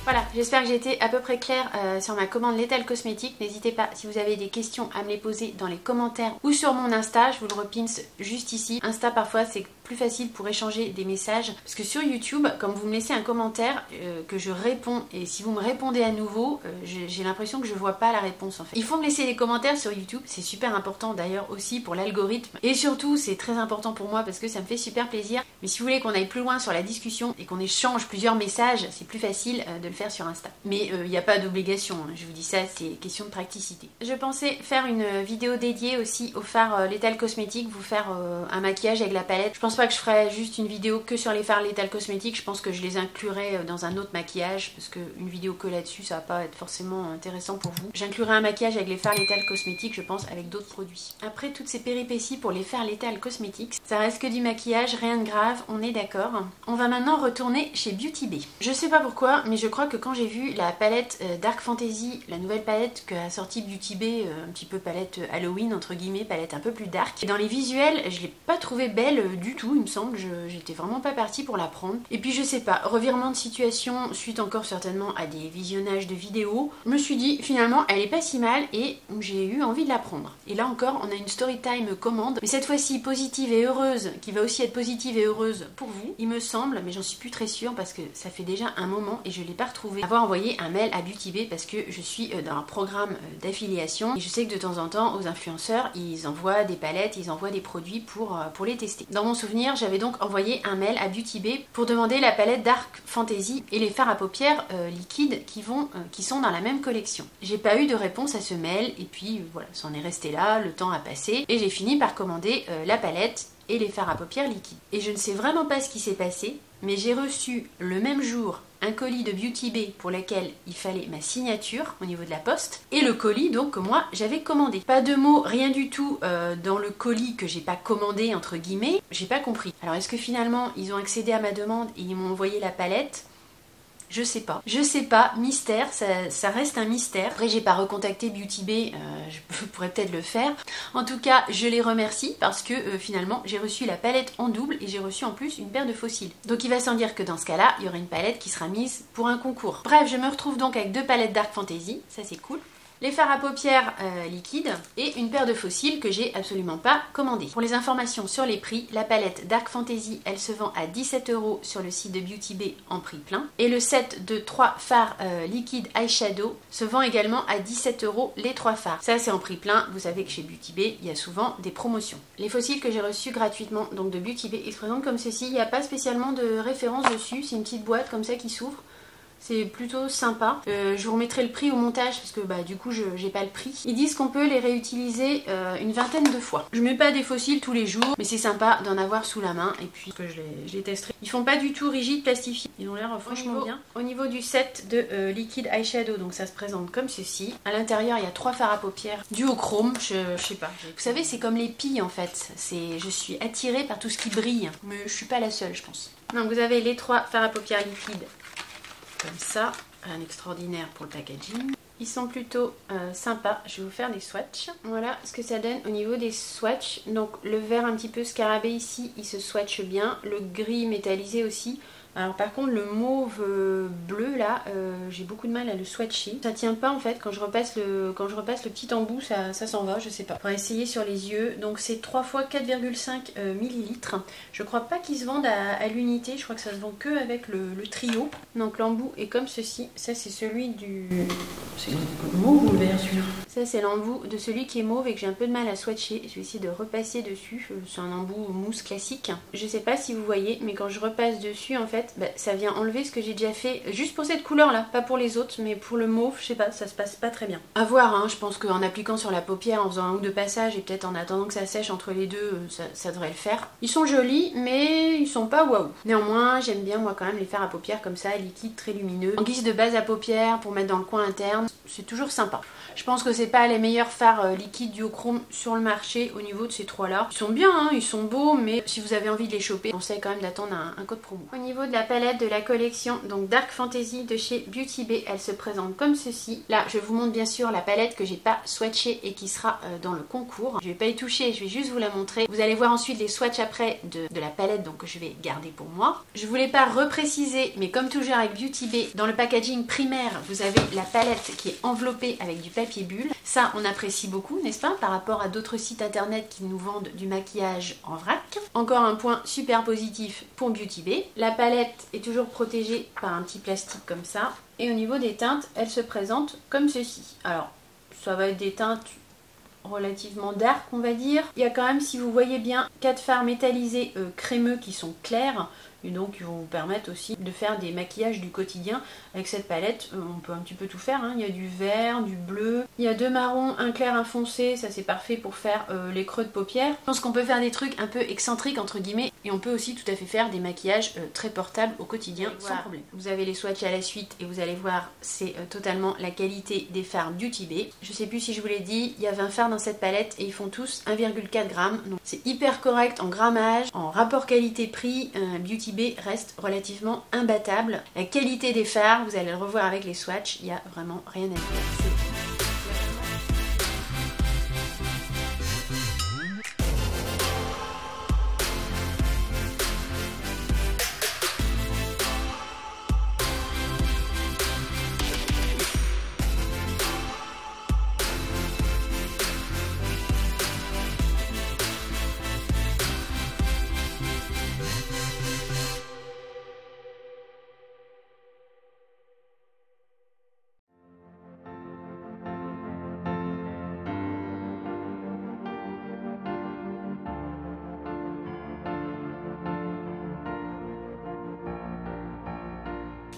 Voilà, j'espère que j'ai été à peu près claire sur ma commande Lethal Cosmetics. N'hésitez pas, si vous avez des questions, à me les poser dans les commentaires ou sur mon Insta. Je vous le repince juste ici. Insta, parfois, c'est plus facile pour échanger des messages. Parce que sur YouTube, comme vous me laissez un commentaire que je réponds, et si vous me répondez à nouveau, j'ai l'impression que je vois pas la réponse en fait. Il faut me laisser des commentaires sur YouTube. C'est super important d'ailleurs aussi pour l'algorithme. Et surtout, c'est très important pour moi parce que ça me fait super plaisir. Mais si vous voulez qu'on aille plus loin sur la discussion et qu'on échange plusieurs messages, c'est plus facile de le faire sur Insta. Mais il n'y a pas d'obligation, hein. Je vous dis ça, c'est question de praticité. Je pensais faire une vidéo dédiée aussi aux fards Lethal Cosmetics, vous faire un maquillage avec la palette. Je pense pas pas que je ferai juste une vidéo que sur les fards Lethal Cosmetics, je pense que je les inclurai dans un autre maquillage, parce qu'une vidéo que là-dessus, ça va pas être forcément intéressant pour vous. J'inclurai un maquillage avec les fards Lethal Cosmetics, je pense, avec d'autres produits. Après toutes ces péripéties pour les fards Lethal Cosmetics, ça reste que du maquillage, rien de grave, on est d'accord. On va maintenant retourner chez Beauty Bay. Je sais pas pourquoi, mais je crois que quand j'ai vu la palette Dark Fantasy, la nouvelle palette qu'a sorti Beauty Bay, un petit peu palette Halloween entre guillemets, palette un peu plus dark, et dans les visuels, je l'ai pas trouvée belle du tout, il me semble, j'étais vraiment pas partie pour la prendre. Et puis je sais pas, revirement de situation, suite encore certainement à des visionnages de vidéos, je me suis dit finalement elle est pas si mal et j'ai eu envie de la prendre. Et là encore, on a une story time commande, mais cette fois-ci positive et heureuse, qui va aussi être positive et heureuse pour vous, il me semble, mais j'en suis plus très sûre parce que ça fait déjà un moment et je l'ai pas retrouvé. Avoir envoyé un mail à Beauty Bay parce que je suis dans un programme d'affiliation et je sais que de temps en temps aux influenceurs ils envoient des palettes, ils envoient des produits pour les tester. Dans mon souvenir, j'avais donc envoyé un mail à Beauty Bay pour demander la palette Dark Fantasy et les fards à paupières liquides qui sont dans la même collection. J'ai pas eu de réponse à ce mail et puis voilà, ça en est resté là, le temps a passé et j'ai fini par commander la palette et les fards à paupières liquides. Et je ne sais vraiment pas ce qui s'est passé, mais j'ai reçu le même jour un colis de Beauty Bay pour lequel il fallait ma signature au niveau de la poste et le colis donc que moi j'avais commandé. Pas de mots, rien du tout dans le colis que j'ai pas commandé entre guillemets, j'ai pas compris. Alors est-ce que finalement ils ont accédé à ma demande et ils m'ont envoyé la palette ? Je sais pas, mystère, ça reste un mystère. Après j'ai pas recontacté Beauty Bay, je pourrais peut-être le faire. En tout cas, je les remercie parce que finalement j'ai reçu la palette en double et j'ai reçu en plus une paire de fossiles. Donc il va sans dire que dans ce cas-là, il y aura une palette qui sera mise pour un concours. Bref, je me retrouve donc avec 2 palettes Dark Fantasy, ça c'est cool. Les fards à paupières liquides et une paire de fossiles que j'ai absolument pas commandé. Pour les informations sur les prix, la palette Dark Fantasy, elle se vend à 17 € sur le site de Beauty Bay en prix plein. Et le set de 3 fards liquides eyeshadow se vend également à 17 € les 3 fards. Ça c'est en prix plein, vous savez que chez Beauty Bay, il y a souvent des promotions. Les fossiles que j'ai reçus gratuitement donc de Beauty Bay, ils se présentent comme ceci, il n'y a pas spécialement de référence dessus, c'est une petite boîte comme ça qui s'ouvre. C'est plutôt sympa. Je vous remettrai le prix au montage parce que du coup j'ai pas le prix. Ils disent qu'on peut les réutiliser une vingtaine de fois. Je mets pas des fossiles tous les jours, mais c'est sympa d'en avoir sous la main et puis que je les testerai. Ils font pas du tout rigides, plastifiés. Ils ont l'air franchement bien. Au niveau du set de liquide eyeshadow, donc ça se présente comme ceci. À l'intérieur il y a 3 fards à paupières duochrome, je sais pas. Vous savez c'est comme les pilles en fait. Je suis attirée par tout ce qui brille, mais je suis pas la seule je pense. Donc vous avez les 3 fards à paupières liquides. Comme ça, un extraordinaire pour le packaging. Ils sont plutôt sympas. Je vais vous faire des swatchs. Voilà ce que ça donne au niveau des swatchs. Donc le vert un petit peu scarabée ici, il se swatche bien. Le gris métallisé aussi. Alors par contre le mauve bleu là, j'ai beaucoup de mal à le swatcher. Ça tient pas en fait, quand je repasse le petit embout, ça s'en va, je sais pas. On va essayer sur les yeux. Donc c'est 3 x 4,5 ml. Je crois pas qu'ils se vendent à l'unité, je crois que ça se vend que avec le trio. Donc l'embout est comme ceci. Ça c'est celui du... C'est le mauve ou le vert celui-là? Ça c'est l'embout de celui qui est mauve et que j'ai un peu de mal à swatcher. Je vais essayer de repasser dessus. C'est un embout mousse classique. Je sais pas si vous voyez, mais quand je repasse dessus en fait, ça vient enlever ce que j'ai déjà fait juste pour cette couleur là, pas pour les autres, mais pour le mauve, je sais pas, ça se passe pas très bien. À voir, hein, je pense qu'en appliquant sur la paupière, en faisant un ou deux passages et peut-être en attendant que ça sèche entre les deux, ça devrait le faire. Ils sont jolis, mais ils sont pas waouh. Néanmoins, j'aime bien moi quand même les fards à paupières comme ça, liquides, très lumineux. En guise de base à paupières pour mettre dans le coin interne, c'est toujours sympa. Je pense que c'est pas les meilleurs fards liquides duochrome sur le marché au niveau de ces 3 là. Ils sont bien, hein, ils sont beaux, mais si vous avez envie de les choper, on conseille quand même d'attendre un code promo. Au niveau de la palette de la collection, donc Dark Fantasy de chez Beauty Bay, elle se présente comme ceci. Là, je vous montre bien sûr la palette que j'ai pas swatchée et qui sera dans le concours. Je vais pas y toucher, je vais juste vous la montrer. Vous allez voir ensuite les swatchs après de la palette, donc que je vais garder pour moi. Je voulais pas repréciser, mais comme toujours avec Beauty Bay, dans le packaging primaire, vous avez la palette qui est enveloppée avec du papier bulle. Ça, on apprécie beaucoup, n'est-ce pas, par rapport à d'autres sites internet qui nous vendent du maquillage en vrac. Encore un point super positif pour Beauty Bay. La palette est toujours protégée par un petit plastique comme ça. Et au niveau des teintes, elle se présente comme ceci. Alors, ça va être des teintes relativement dark, on va dire. Il y a quand même, si vous voyez bien, 4 fards métallisés crémeux qui sont clairs. Et donc ils vont vous permettre aussi de faire des maquillages du quotidien. Avec cette palette, on peut un petit peu tout faire, hein. Il y a du vert, du bleu, il y a 2 marrons, un clair, un foncé. Ça c'est parfait pour faire les creux de paupières. Je pense qu'on peut faire des trucs un peu excentriques entre guillemets. Et on peut aussi tout à fait faire des maquillages très portables au quotidien sans problème. Vous avez les swatchs à la suite et vous allez voir, c'est totalement la qualité des fards Beauty Bay. Je sais plus si je vous l'ai dit, il y a 20 fards dans cette palette et ils font tous 1,4 g. Donc c'est hyper correct en grammage, en rapport qualité-prix. Beauty Bay reste relativement imbattable. La qualité des fards, vous allez le revoir avec les swatchs, il n'y a vraiment rien à dire.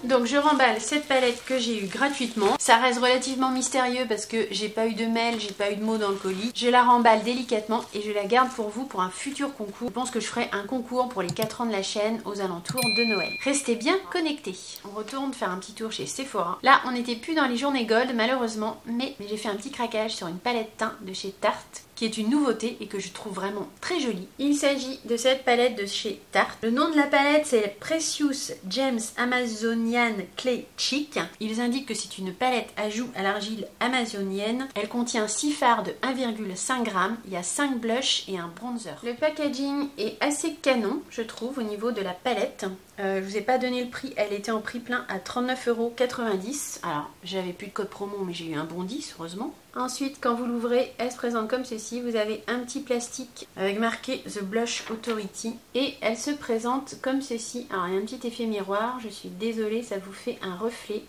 Donc je remballe cette palette que j'ai eue gratuitement. Ça reste relativement mystérieux parce que j'ai pas eu de mail, j'ai pas eu de mots dans le colis. Je la remballe délicatement et je la garde pour vous pour un futur concours. Je pense que je ferai un concours pour les 4 ans de la chaîne aux alentours de Noël. Restez bien connectés. On retourne faire un petit tour chez Sephora. Là on n'était plus dans les journées gold malheureusement, mais j'ai fait un petit craquage sur une palette teint de chez Tarte, qui est une nouveauté et que je trouve vraiment très jolie. Il s'agit de cette palette de chez Tarte. Le nom de la palette c'est Precious Gems Amazonian Clay Cheek. Ils indiquent que c'est une palette ajout à l'argile amazonienne. Elle contient 6 fards de 1,5 g. Il y a 5 blushs et un bronzer. Le packaging est assez canon, je trouve, au niveau de la palette. Je vous ai pas donné le prix, elle était en prix plein à 39,90 €. Alors, j'avais plus de code promo, mais j'ai eu un bon 10, heureusement. Ensuite, quand vous l'ouvrez, elle se présente comme ceci. Vous avez un petit plastique avec marqué The Blush Authority. Et elle se présente comme ceci. Alors, il y a un petit effet miroir. Je suis désolée, ça vous fait un reflet.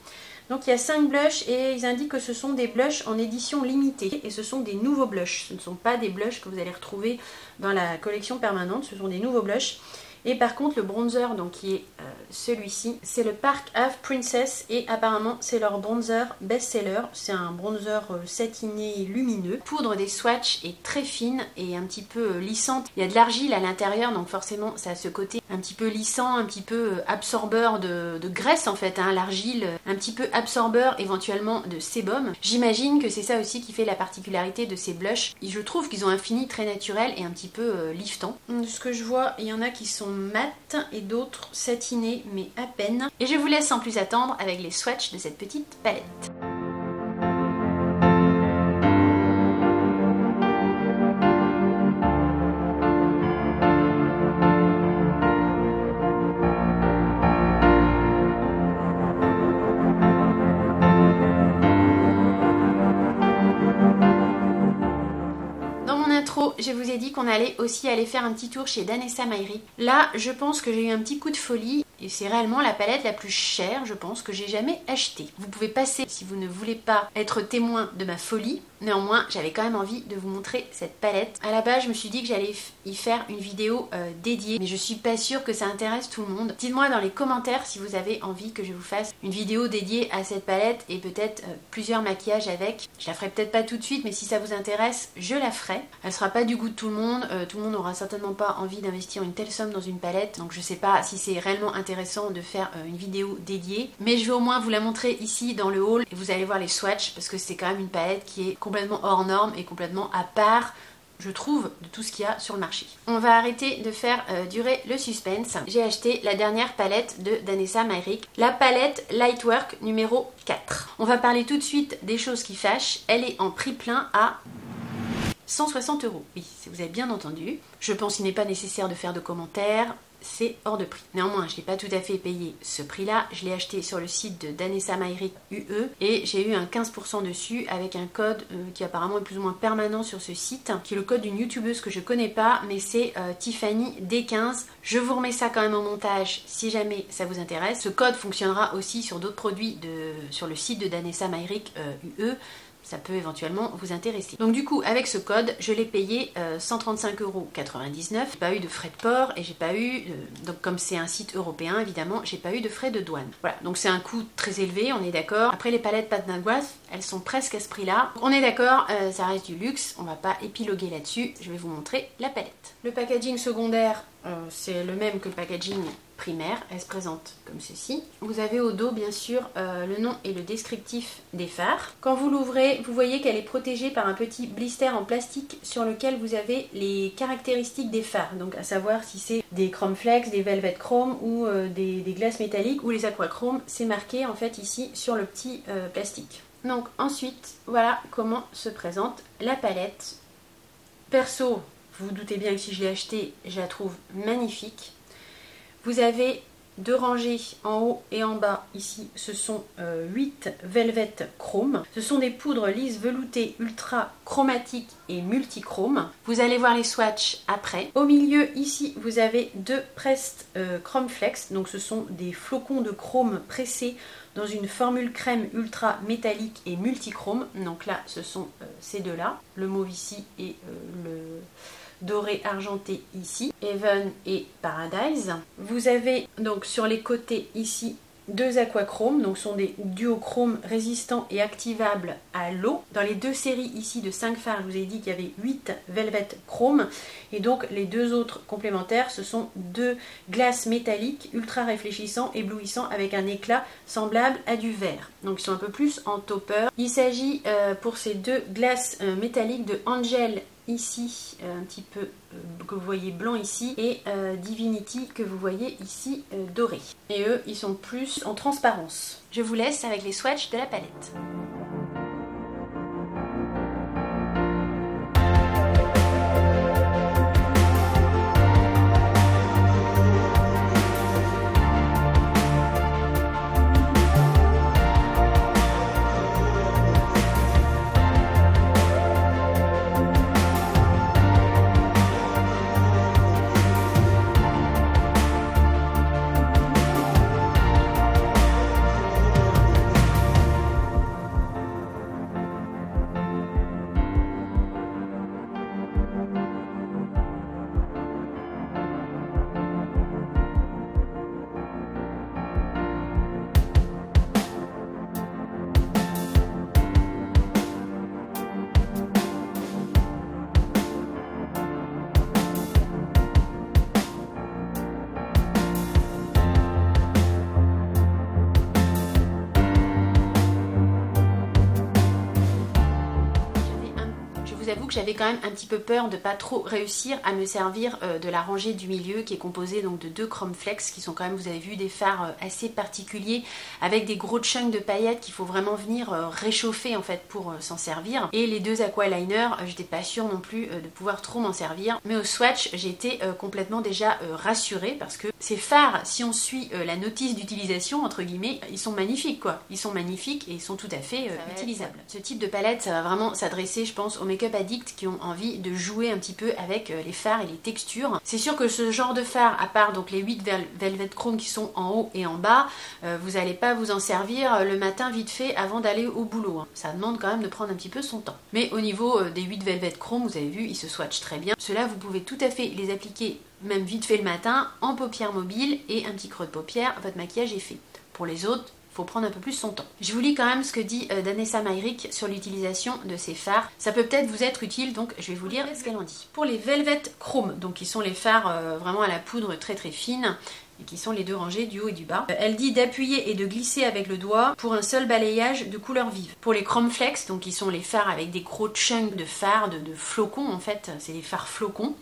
Donc il y a 5 blushs et ils indiquent que ce sont des blushs en édition limitée. Et ce sont des nouveaux blushs. Ce ne sont pas des blushs que vous allez retrouver dans la collection permanente. Ce sont des nouveaux blushs. Et par contre le bronzer donc qui est celui-ci, c'est le Park Ave Princess et apparemment c'est leur bronzer best-seller. C'est un bronzer satiné lumineux. La poudre des swatchs est très fine et un petit peu lissante. Il y a de l'argile à l'intérieur donc forcément ça a ce côté un petit peu lissant, un petit peu absorbeur de graisse en fait, hein, l'argile, un petit peu absorbeur éventuellement de sébum. J'imagine que c'est ça aussi qui fait la particularité de ces blushs. Et je trouve qu'ils ont un fini très naturel et un petit peu liftant. De ce que je vois, il y en a qui sont mat et d'autres satinés mais à peine. Et je vous laisse sans plus attendre avec les swatchs de cette petite palette. Je vous ai dit qu'on allait aussi aller faire un petit tour chez Danessa Myricks. Là, je pense que j'ai eu un petit coup de folie et c'est réellement la palette la plus chère, je pense, que j'ai jamais achetée. Vous pouvez passer si vous ne voulez pas être témoin de ma folie. Néanmoins, j'avais quand même envie de vous montrer cette palette. À la base, je me suis dit que j'allais y faire une vidéo dédiée, mais je suis pas sûre que ça intéresse tout le monde. Dites-moi dans les commentaires si vous avez envie que je vous fasse une vidéo dédiée à cette palette et peut-être plusieurs maquillages avec. Je la ferai peut-être pas tout de suite, mais si ça vous intéresse, je la ferai. Elle sera pas du goût de tout le monde n'aura certainement pas envie d'investir une telle somme dans une palette, donc je sais pas si c'est réellement intéressant de faire une vidéo dédiée, mais je vais au moins vous la montrer ici dans le haul et vous allez voir les swatchs parce que c'est quand même une palette qui est complètement hors norme et complètement à part, je trouve, de tout ce qu'il y a sur le marché. On va arrêter de faire durer le suspense. J'ai acheté la dernière palette de Danessa Myricks, la palette Lightwork numéro 4. On va parler tout de suite des choses qui fâchent. Elle est en prix plein à 160 €. Oui, vous avez bien entendu. Je pense qu'il n'est pas nécessaire de faire de commentaires. C'est hors de prix. Néanmoins, je n'ai pas tout à fait payé ce prix-là. Je l'ai acheté sur le site de Danessa Myricks UE et j'ai eu un 15% dessus avec un code qui apparemment est plus ou moins permanent sur ce site, qui est le code d'une youtubeuse que je connais pas, mais c'est Tiffany D15. Je vous remets ça quand même au montage si jamais ça vous intéresse. Ce code fonctionnera aussi sur d'autres produits sur le site de Danessa Myricks UE. ça peut éventuellement vous intéresser. Donc du coup, avec ce code, je l'ai payé 135,99 €. J'ai pas eu de frais de port et j'ai pas eu, donc comme c'est un site européen, évidemment, j'ai pas eu de frais de douane. Voilà, donc c'est un coût très élevé, on est d'accord. Après, les palettes pâte d'angoisse, elles sont presque à ce prix-là. On est d'accord, ça reste du luxe, on va pas épiloguer là-dessus. Je vais vous montrer la palette. Le packaging secondaire, c'est le même que le packaging primaire, elle se présente comme ceci. Vous avez au dos bien sûr le nom et le descriptif des fards. Quand vous l'ouvrez, vous voyez qu'elle est protégée par un petit blister en plastique sur lequel vous avez les caractéristiques des fards, donc à savoir si c'est des chrome flex, des velvet chrome ou des glaces métalliques ou les aquachromes, c'est marqué en fait ici sur le petit plastique. Donc ensuite, voilà comment se présente la palette. Perso, vous vous doutez bien que si je l'ai achetée, je la trouve magnifique. Vous avez 2 rangées en haut et en bas. Ici, ce sont 8 Velvet Chrome. Ce sont des poudres lisses veloutées ultra chromatiques et multichrome. Vous allez voir les swatchs après. Au milieu, ici, vous avez 2 Pressed Chrome Flex. Donc, ce sont des flocons de chrome pressés dans une formule crème ultra métallique et multichrome. Donc là, ce sont ces deux-là. Le mauve ici et le doré argenté ici, Heaven et Paradise. Vous avez donc sur les côtés ici 2 aquachromes, donc sont des duochromes résistants et activables à l'eau. Dans les 2 séries ici de 5 fards, je vous ai dit qu'il y avait 8 Velvet Chrome, et donc les 2 autres complémentaires, ce sont 2 glaces métalliques ultra réfléchissants, éblouissants, avec un éclat semblable à du verre. Donc ils sont un peu plus en topper. Il s'agit pour ces 2 glaces métalliques de Angel ici, un petit peu que vous voyez blanc ici, et Divinity que vous voyez ici doré. Et eux, ils sont plus en transparence. Je vous laisse avec les swatchs de la palette. Je vous avoue que j'avais quand même un petit peu peur de pas trop réussir à me servir de la rangée du milieu qui est composée donc de 2 Chrome Flex qui sont quand même, vous avez vu, des fards assez particuliers avec des gros chunks de paillettes qu'il faut vraiment venir réchauffer en fait pour s'en servir. Et les 2 Aqualiner, j'étais pas sûre non plus de pouvoir trop m'en servir. Mais au swatch, j'ai été complètement déjà rassurée parce que ces fards, si on suit la notice d'utilisation, entre guillemets, ils sont magnifiques quoi. Ils sont magnifiques et ils sont tout à fait utilisables. Ce type de palette, ça va vraiment s'adresser, je pense, aux make-up addicts qui ont envie de jouer un petit peu avec les fards et les textures. C'est sûr que ce genre de fard, à part donc les 8 Velvet Chrome qui sont en haut et en bas, vous n'allez pas vous en servir le matin vite fait avant d'aller au boulot. Hein. Ça demande quand même de prendre un petit peu son temps. Mais au niveau des 8 Velvet Chrome, vous avez vu, ils se swatchent très bien. Ceux-là, vous pouvez tout à fait les appliquer même vite fait le matin en paupières mobiles et un petit creux de paupière, votre maquillage est fait. Pour les autres, faut prendre un peu plus son temps. Je vous lis quand même ce que dit Danessa Myrick sur l'utilisation de ces fards. Ça peut peut-être vous être utile, donc je vais vous lire ce qu'elle en dit. Pour les Velvet Chrome, donc qui sont les fards vraiment à la poudre très très fine, et qui sont les 2 rangées du haut et du bas. Elle dit d'appuyer et de glisser avec le doigt pour un seul balayage de couleur vive. Pour les Chrome Flex, donc qui sont les fards avec des gros chunks de fards, de flocons en fait, c'est des fards flocons.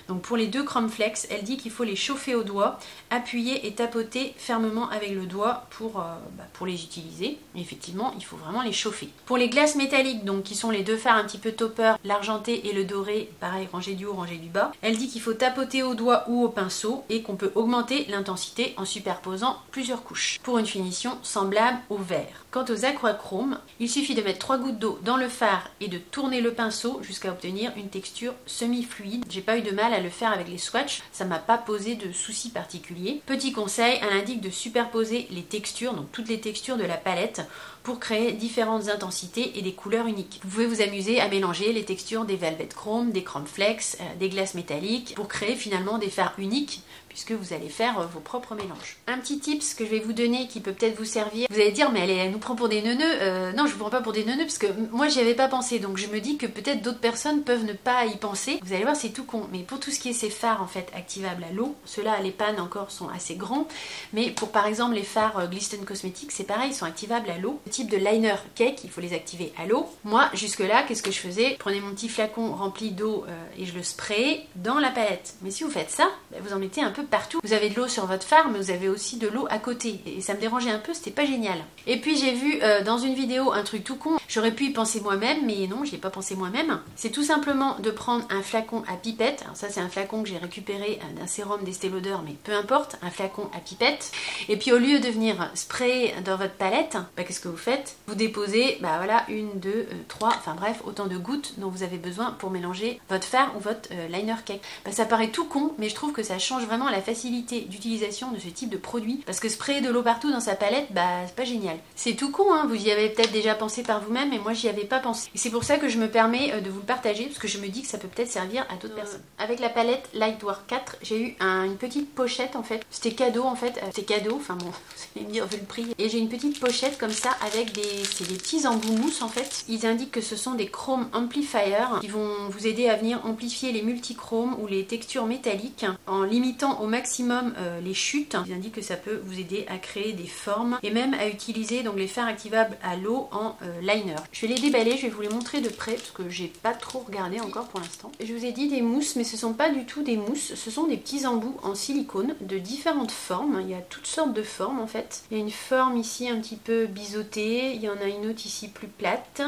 Donc pour les 2 Chrome Flex, elle dit qu'il faut les chauffer au doigt, appuyer et tapoter fermement avec le doigt pour les utiliser. Et effectivement, il faut vraiment les chauffer. Pour les glaces métalliques, donc qui sont les 2 fards un petit peu topper, l'argenté et le doré, pareil, rangée du haut, rangée du bas, elle dit qu'il faut tapoter au doigt ou au pinceau et qu'on peut augmenter l'intensité en superposant plusieurs couches pour une finition semblable au vert. Quant aux aquachromes, il suffit de mettre 3 gouttes d'eau dans le fard et de tourner le pinceau jusqu'à obtenir une texture semi-fluide. J'ai pas eu de mal à le faire avec les swatchs, ça m'a pas posé de soucis particuliers. Petit conseil, elle indique de superposer les textures, donc toutes les textures de la palette, pour créer différentes intensités et des couleurs uniques. Vous pouvez vous amuser à mélanger les textures des Velvet Chrome, des Chrome Flex, des glaces métalliques, pour créer finalement des fards uniques, puisque vous allez faire vos propres mélanges. Un petit tips que je vais vous donner qui peut peut-être vous servir. Vous allez dire, mais elle nous prend pour des neuneux. Non, je vous prends pas pour des neuneux, parce que moi j'y avais pas pensé, donc je me dis que peut-être d'autres personnes peuvent ne pas y penser. Vous allez voir, c'est tout con, mais pour tout ce qui est ces fards en fait activables à l'eau, ceux-là, les pannes encore sont assez grands, mais pour par exemple les fards Glisten Cosmetics, c'est pareil, ils sont activables à l'eau. Type de liner cake, il faut les activer à l'eau. Moi, jusque là, qu'est-ce que je faisais? Je prenais mon petit flacon rempli d'eau et je le sprayais dans la palette. Mais si vous faites ça, vous en mettez un peu partout. Vous avez de l'eau sur votre fard, mais vous avez aussi de l'eau à côté. Et ça me dérangeait un peu, c'était pas génial. Et puis j'ai vu dans une vidéo un truc tout con. J'aurais pu y penser moi-même, mais non, j'y ai pas pensé moi-même. C'est tout simplement de prendre un flacon à pipette. Alors ça, c'est un flacon que j'ai récupéré d'un sérum d'Estée Lauder, mais peu importe, un flacon à pipette. Et puis au lieu de venir sprayer dans votre palette, qu'est-ce que vous faites? Vous déposez, voilà, 1, 2, 3, enfin bref, autant de gouttes dont vous avez besoin pour mélanger votre fard ou votre liner cake. Ça paraît tout con, mais je trouve que ça change vraiment la facilité d'utilisation de ce type de produit, parce que sprayer de l'eau partout dans sa palette, c'est pas génial. C'est tout con, hein, vous y avez peut-être déjà pensé par vous-même, mais moi j'y avais pas pensé. Et c'est pour ça que je me permets de vous le partager, parce que je me dis que ça peut peut-être servir à d'autres personnes. Avec la palette Lightwear 4, j'ai eu une petite pochette en fait. C'était cadeau en fait, c'était cadeau, enfin bon, vous allez me dire vu le prix. Et j'ai une petite pochette comme ça avec c'est des petits embouts mousse en fait. Ils indiquent que ce sont des Chrome Amplifiers qui vont vous aider à venir amplifier les multichromes ou les textures métalliques en limitant au maximum les chutes. Ils indiquent que ça peut vous aider à créer des formes et même à utiliser donc les fards activables à l'eau en liner. Je vais les déballer, je vais vous les montrer de près parce que j'ai pas trop regardé encore pour l'instant. Je vous ai dit des mousses, mais ce sont pas du tout des mousses, ce sont des petits embouts en silicone de différentes formes. Il y a toutes sortes de formes en fait. Il y a une forme ici un petit peu biseautée, il y en a une autre ici plus plate.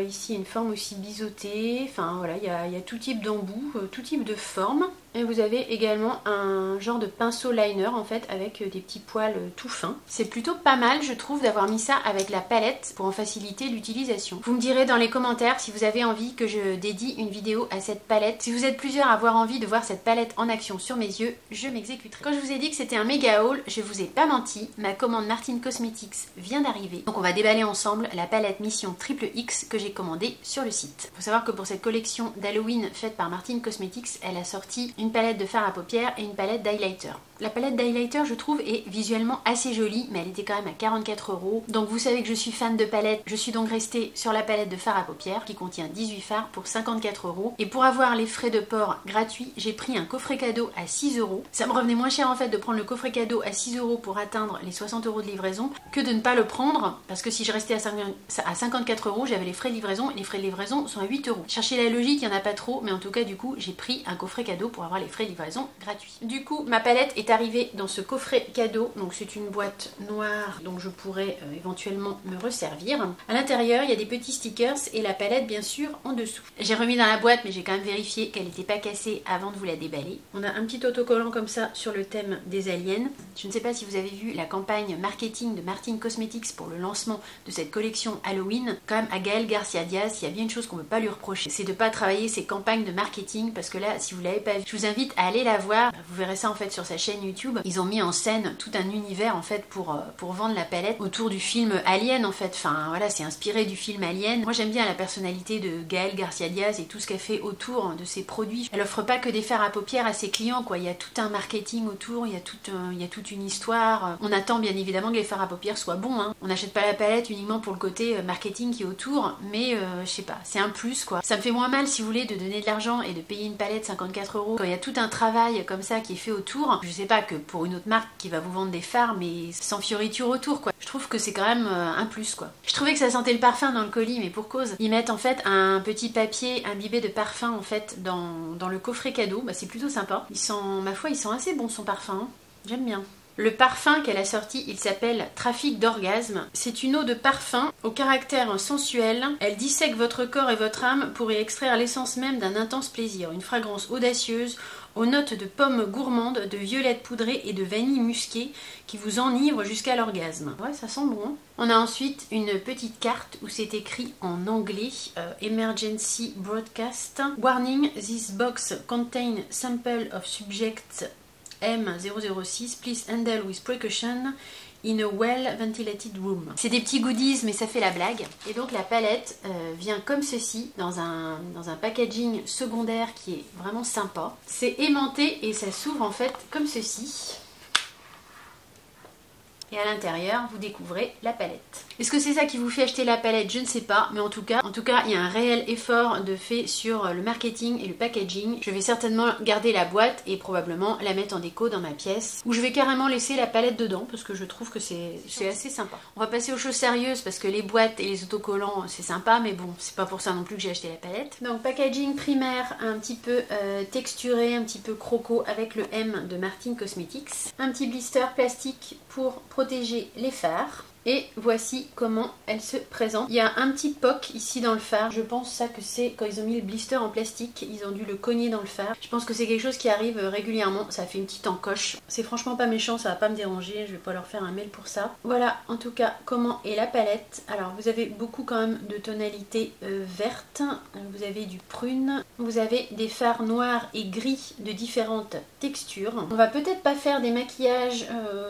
Ici une forme aussi biseautée, enfin voilà, il y a tout type d'embout, tout type de forme. Et vous avez également un genre de pinceau liner en fait avec des petits poils tout fins. C'est plutôt pas mal je trouve d'avoir mis ça avec la palette pour en faciliter l'utilisation. Vous me direz dans les commentaires si vous avez envie que je dédie une vidéo à cette palette. Si vous êtes plusieurs à avoir envie de voir cette palette en action sur mes yeux, je m'exécuterai. Quand je vous ai dit que c'était un méga haul, je vous ai pas menti, ma commande Martin Cosmetics vient d'arriver. Donc on va déballer ensemble la palette Mission Triple X que j'ai commandée sur le site. Il faut savoir que pour cette collection d'Halloween faite par Martin Cosmetics, elle a sorti une palette de fard à paupières et une palette d'highlighter. La palette d'highlighter, je trouve, est visuellement assez jolie, mais elle était quand même à 44 €. Donc vous savez que je suis fan de palettes. Je suis donc restée sur la palette de fard à paupières qui contient 18 fards pour 54 €. Et pour avoir les frais de port gratuits, j'ai pris un coffret cadeau à 6 €. Ça me revenait moins cher en fait de prendre le coffret cadeau à 6 € pour atteindre les 60 € de livraison que de ne pas le prendre, parce que si je restais à 54 €, j'avais les frais de livraison et les frais de livraison sont à 8 €. Cherchez la logique, il n'y en a pas trop, mais en tout cas du coup j'ai pris un coffret cadeau pour avoir les frais de livraison gratuits. Du coup ma palette est arrivée dans ce coffret cadeau, donc c'est une boîte noire dont je pourrais éventuellement me resservir. À l'intérieur il y a des petits stickers et la palette bien sûr en dessous. J'ai remis dans la boîte mais j'ai quand même vérifié qu'elle n'était pas cassée avant de vous la déballer. On a un petit autocollant comme ça sur le thème des aliens. Je ne sais pas si vous avez vu la campagne marketing de Martin Cosmetics pour le lancement de cette collection Halloween. Quand même à Gaël Garcia Diaz, il y a bien une chose qu'on ne peut pas lui reprocher, c'est de ne pas travailler ses campagnes de marketing, parce que là si vous l'avez pas vu, je vous invite à aller la voir. Vous verrez ça en fait sur sa chaîne YouTube. Ils ont mis en scène tout un univers en fait pour vendre la palette autour du film Alien en fait. Enfin voilà, c'est inspiré du film Alien. Moi j'aime bien la personnalité de Gaël Garcia Diaz et tout ce qu'elle fait autour de ses produits. Elle offre pas que des fards à paupières à ses clients quoi. Il y a tout un marketing autour, il y a toute une histoire. On attend bien évidemment que les fards à paupières soient bons. Hein. On n'achète pas la palette uniquement pour le côté marketing qui est autour, mais je sais pas, c'est un plus quoi. Ça me fait moins mal si vous voulez de donner de l'argent et de payer une palette 54 € quand il y a tout un travail comme ça qui est fait autour. Je sais pas que pour une autre marque qui va vous vendre des fards mais sans fioriture autour quoi. Je trouve que c'est quand même un plus quoi. Je trouvais que ça sentait le parfum dans le colis, mais pour cause. Ils mettent en fait un petit papier imbibé de parfum en fait dans le coffret cadeau. C'est plutôt sympa. Ma foi, il sent assez bon son parfum. Hein. J'aime bien. Le parfum qu'elle a sorti, il s'appelle Trafic d'orgasme. C'est une eau de parfum au caractère sensuel. Elle dissèque votre corps et votre âme pour y extraire l'essence même d'un intense plaisir. Une fragrance audacieuse, aux notes de pommes gourmandes, de violettes poudrées et de vanille musquée qui vous enivrent jusqu'à l'orgasme. Ouais, ça sent bon. On a ensuite une petite carte où c'est écrit en anglais Emergency Broadcast. Warning, this box contain sample of subject M006. Please handle with precaution. In a well ventilated room. C'est des petits goodies mais ça fait la blague. Et donc la palette vient comme ceci dans un packaging secondaire qui est vraiment sympa. C'est aimanté et ça s'ouvre en fait comme ceci. Et à l'intérieur, vous découvrez la palette. Est-ce que c'est ça qui vous fait acheter la palette? Je ne sais pas, mais en tout cas, il y a un réel effort de fait sur le marketing et le packaging. Je vais certainement garder la boîte et probablement la mettre en déco dans ma pièce, où je vais carrément laisser la palette dedans, parce que je trouve que c'est assez sympa. On va passer aux choses sérieuses, parce que les boîtes et les autocollants, c'est sympa, mais bon, c'est pas pour ça non plus que j'ai acheté la palette. Donc, packaging primaire, un petit peu texturé, un petit peu croco, avec le M de Martine Cosmetics. Un petit blister plastique pour protéger les fards. Et voici comment elle se présente. Il y a un petit poc ici dans le fard. Je pense ça que c'est quand ils ont mis le blister en plastique, ils ont dû le cogner dans le fard. Je pense que c'est quelque chose qui arrive régulièrement. Ça fait une petite encoche. C'est franchement pas méchant, ça va pas me déranger. Je vais pas leur faire un mail pour ça. Voilà en tout cas comment est la palette. Alors vous avez beaucoup quand même de tonalités vertes. Vous avez du prune. Vous avez des fards noirs et gris de différentes textures. On va peut-être pas faire des maquillages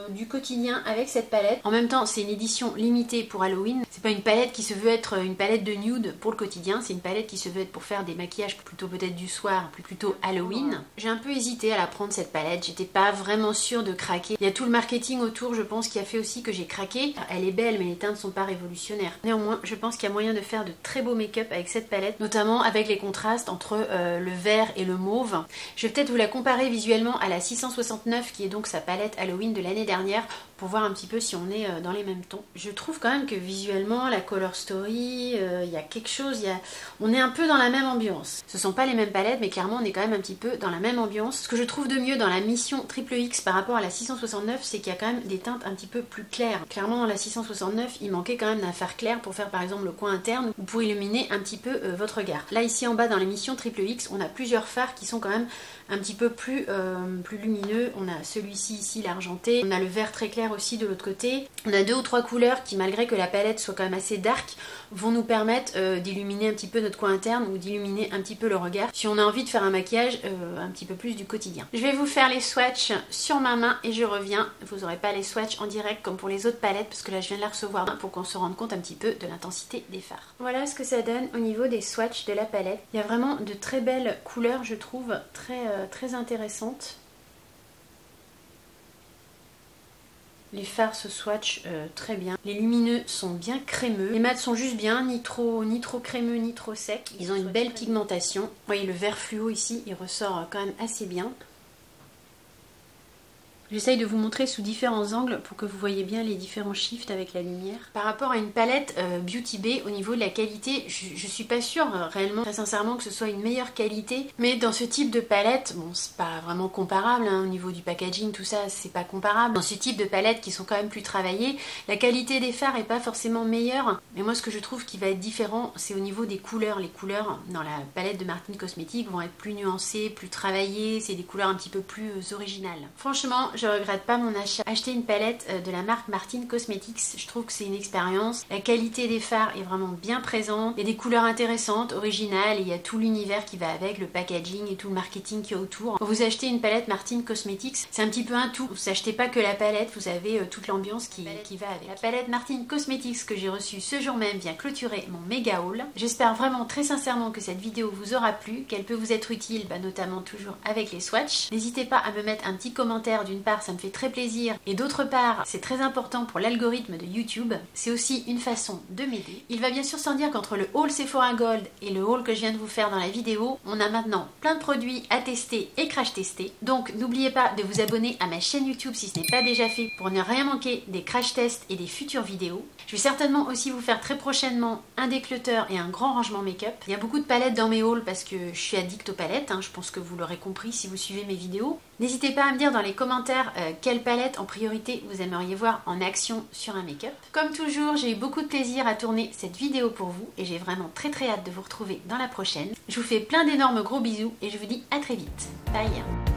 du quotidien avec cette palette. En même temps c'est une édition limitée pour Halloween. C'est pas une palette qui se veut être une palette de nude pour le quotidien, c'est une palette qui se veut être pour faire des maquillages plutôt peut-être du soir, plutôt Halloween. J'ai un peu hésité à la prendre cette palette, j'étais pas vraiment sûre de craquer. Il y a tout le marketing autour, je pense, qui a fait aussi que j'ai craqué. Elle est belle mais les teintes sont pas révolutionnaires. Néanmoins, je pense qu'il y a moyen de faire de très beaux make-up avec cette palette, notamment avec les contrastes entre le vert et le mauve. Je vais peut-être vous la comparer visuellement à la 669 qui est donc sa palette Halloween de l'année dernière pour voir un petit peu si on est dans les mêmes tons. Je trouve quand même que visuellement, la Color Story, il y a quelque chose, on est un peu dans la même ambiance. Ce sont pas les mêmes palettes, mais clairement on est quand même un petit peu dans la même ambiance. Ce que je trouve de mieux dans la mission Triple X par rapport à la 669, c'est qu'il y a quand même des teintes un petit peu plus claires. Clairement dans la 669, il manquait quand même d'un fard clair pour faire par exemple le coin interne ou pour illuminer un petit peu votre regard. Là ici en bas dans l'émission Triple X, on a plusieurs fards qui sont quand même un petit peu plus lumineux. On a celui-ci ici, l'argenté. On a le vert très clair aussi de l'autre côté. On a 2 ou 3 couleurs qui, malgré que la palette soit quand même assez dark, vont nous permettre d'illuminer un petit peu notre coin interne ou d'illuminer un petit peu le regard si on a envie de faire un maquillage un petit peu plus du quotidien. Je vais vous faire les swatchs sur ma main et je reviens. Vous n'aurez pas les swatchs en direct comme pour les autres palettes parce que là je viens de la recevoir pour qu'on se rende compte un petit peu de l'intensité des fards. Voilà ce que ça donne au niveau des swatchs de la palette. Il y a vraiment de très belles couleurs, je trouve, très intéressantes. Les fards se swatchent très bien. Les lumineux sont bien crémeux. Les mats sont juste bien, ni trop crémeux, ni trop secs. Ils ont une belle pigmentation. Vous voyez le vert fluo ici, il ressort quand même assez bien. J'essaye de vous montrer sous différents angles pour que vous voyez bien les différents shifts avec la lumière. Par rapport à une palette Beauty Bay, au niveau de la qualité, je suis pas sûre réellement, très sincèrement, que ce soit une meilleure qualité. Mais dans ce type de palette, bon, c'est pas vraiment comparable, hein, au niveau du packaging, tout ça, c'est pas comparable. Dans ce type de palettes qui sont quand même plus travaillées, la qualité des fards est pas forcément meilleure. Mais moi, ce que je trouve qui va être différent, c'est au niveau des couleurs. Les couleurs dans la palette de Martine Cosmetics vont être plus nuancées, plus travaillées. C'est des couleurs un petit peu plus originales. Franchement, je regrette pas mon achat. Acheter une palette de la marque Martine Cosmetics, je trouve que c'est une expérience. La qualité des fards est vraiment bien présente. Il y a des couleurs intéressantes, originales, et il y a tout l'univers qui va avec, le packaging et tout le marketing qui est autour. Quand vous achetez une palette Martine Cosmetics, c'est un petit peu un tout. Vous achetez pas que la palette, vous avez toute l'ambiance qui va avec. La palette Martine Cosmetics que j'ai reçue ce jour même vient clôturer mon méga haul. J'espère vraiment très sincèrement que cette vidéo vous aura plu, qu'elle peut vous être utile, notamment toujours avec les swatchs. N'hésitez pas à me mettre un petit commentaire. D'une part, ça me fait très plaisir, et d'autre part, c'est très important pour l'algorithme de YouTube. C'est aussi une façon de m'aider. Il va bien sûr sans dire qu'entre le haul Sephora Gold et le haul que je viens de vous faire dans la vidéo, on a maintenant plein de produits à tester et crash tester. Donc n'oubliez pas de vous abonner à ma chaîne YouTube si ce n'est pas déjà fait pour ne rien manquer des crash tests et des futures vidéos. Je vais certainement aussi vous faire très prochainement un déclutter et un grand rangement make-up. Il y a beaucoup de palettes dans mes hauls parce que je suis addict aux palettes, hein. Je pense que vous l'aurez compris si vous suivez mes vidéos. N'hésitez pas à me dire dans les commentaires quelle palette en priorité vous aimeriez voir en action sur un make-up. Comme toujours, j'ai eu beaucoup de plaisir à tourner cette vidéo pour vous et j'ai vraiment très hâte de vous retrouver dans la prochaine. Je vous fais plein d'énormes gros bisous et je vous dis à très vite. Bye!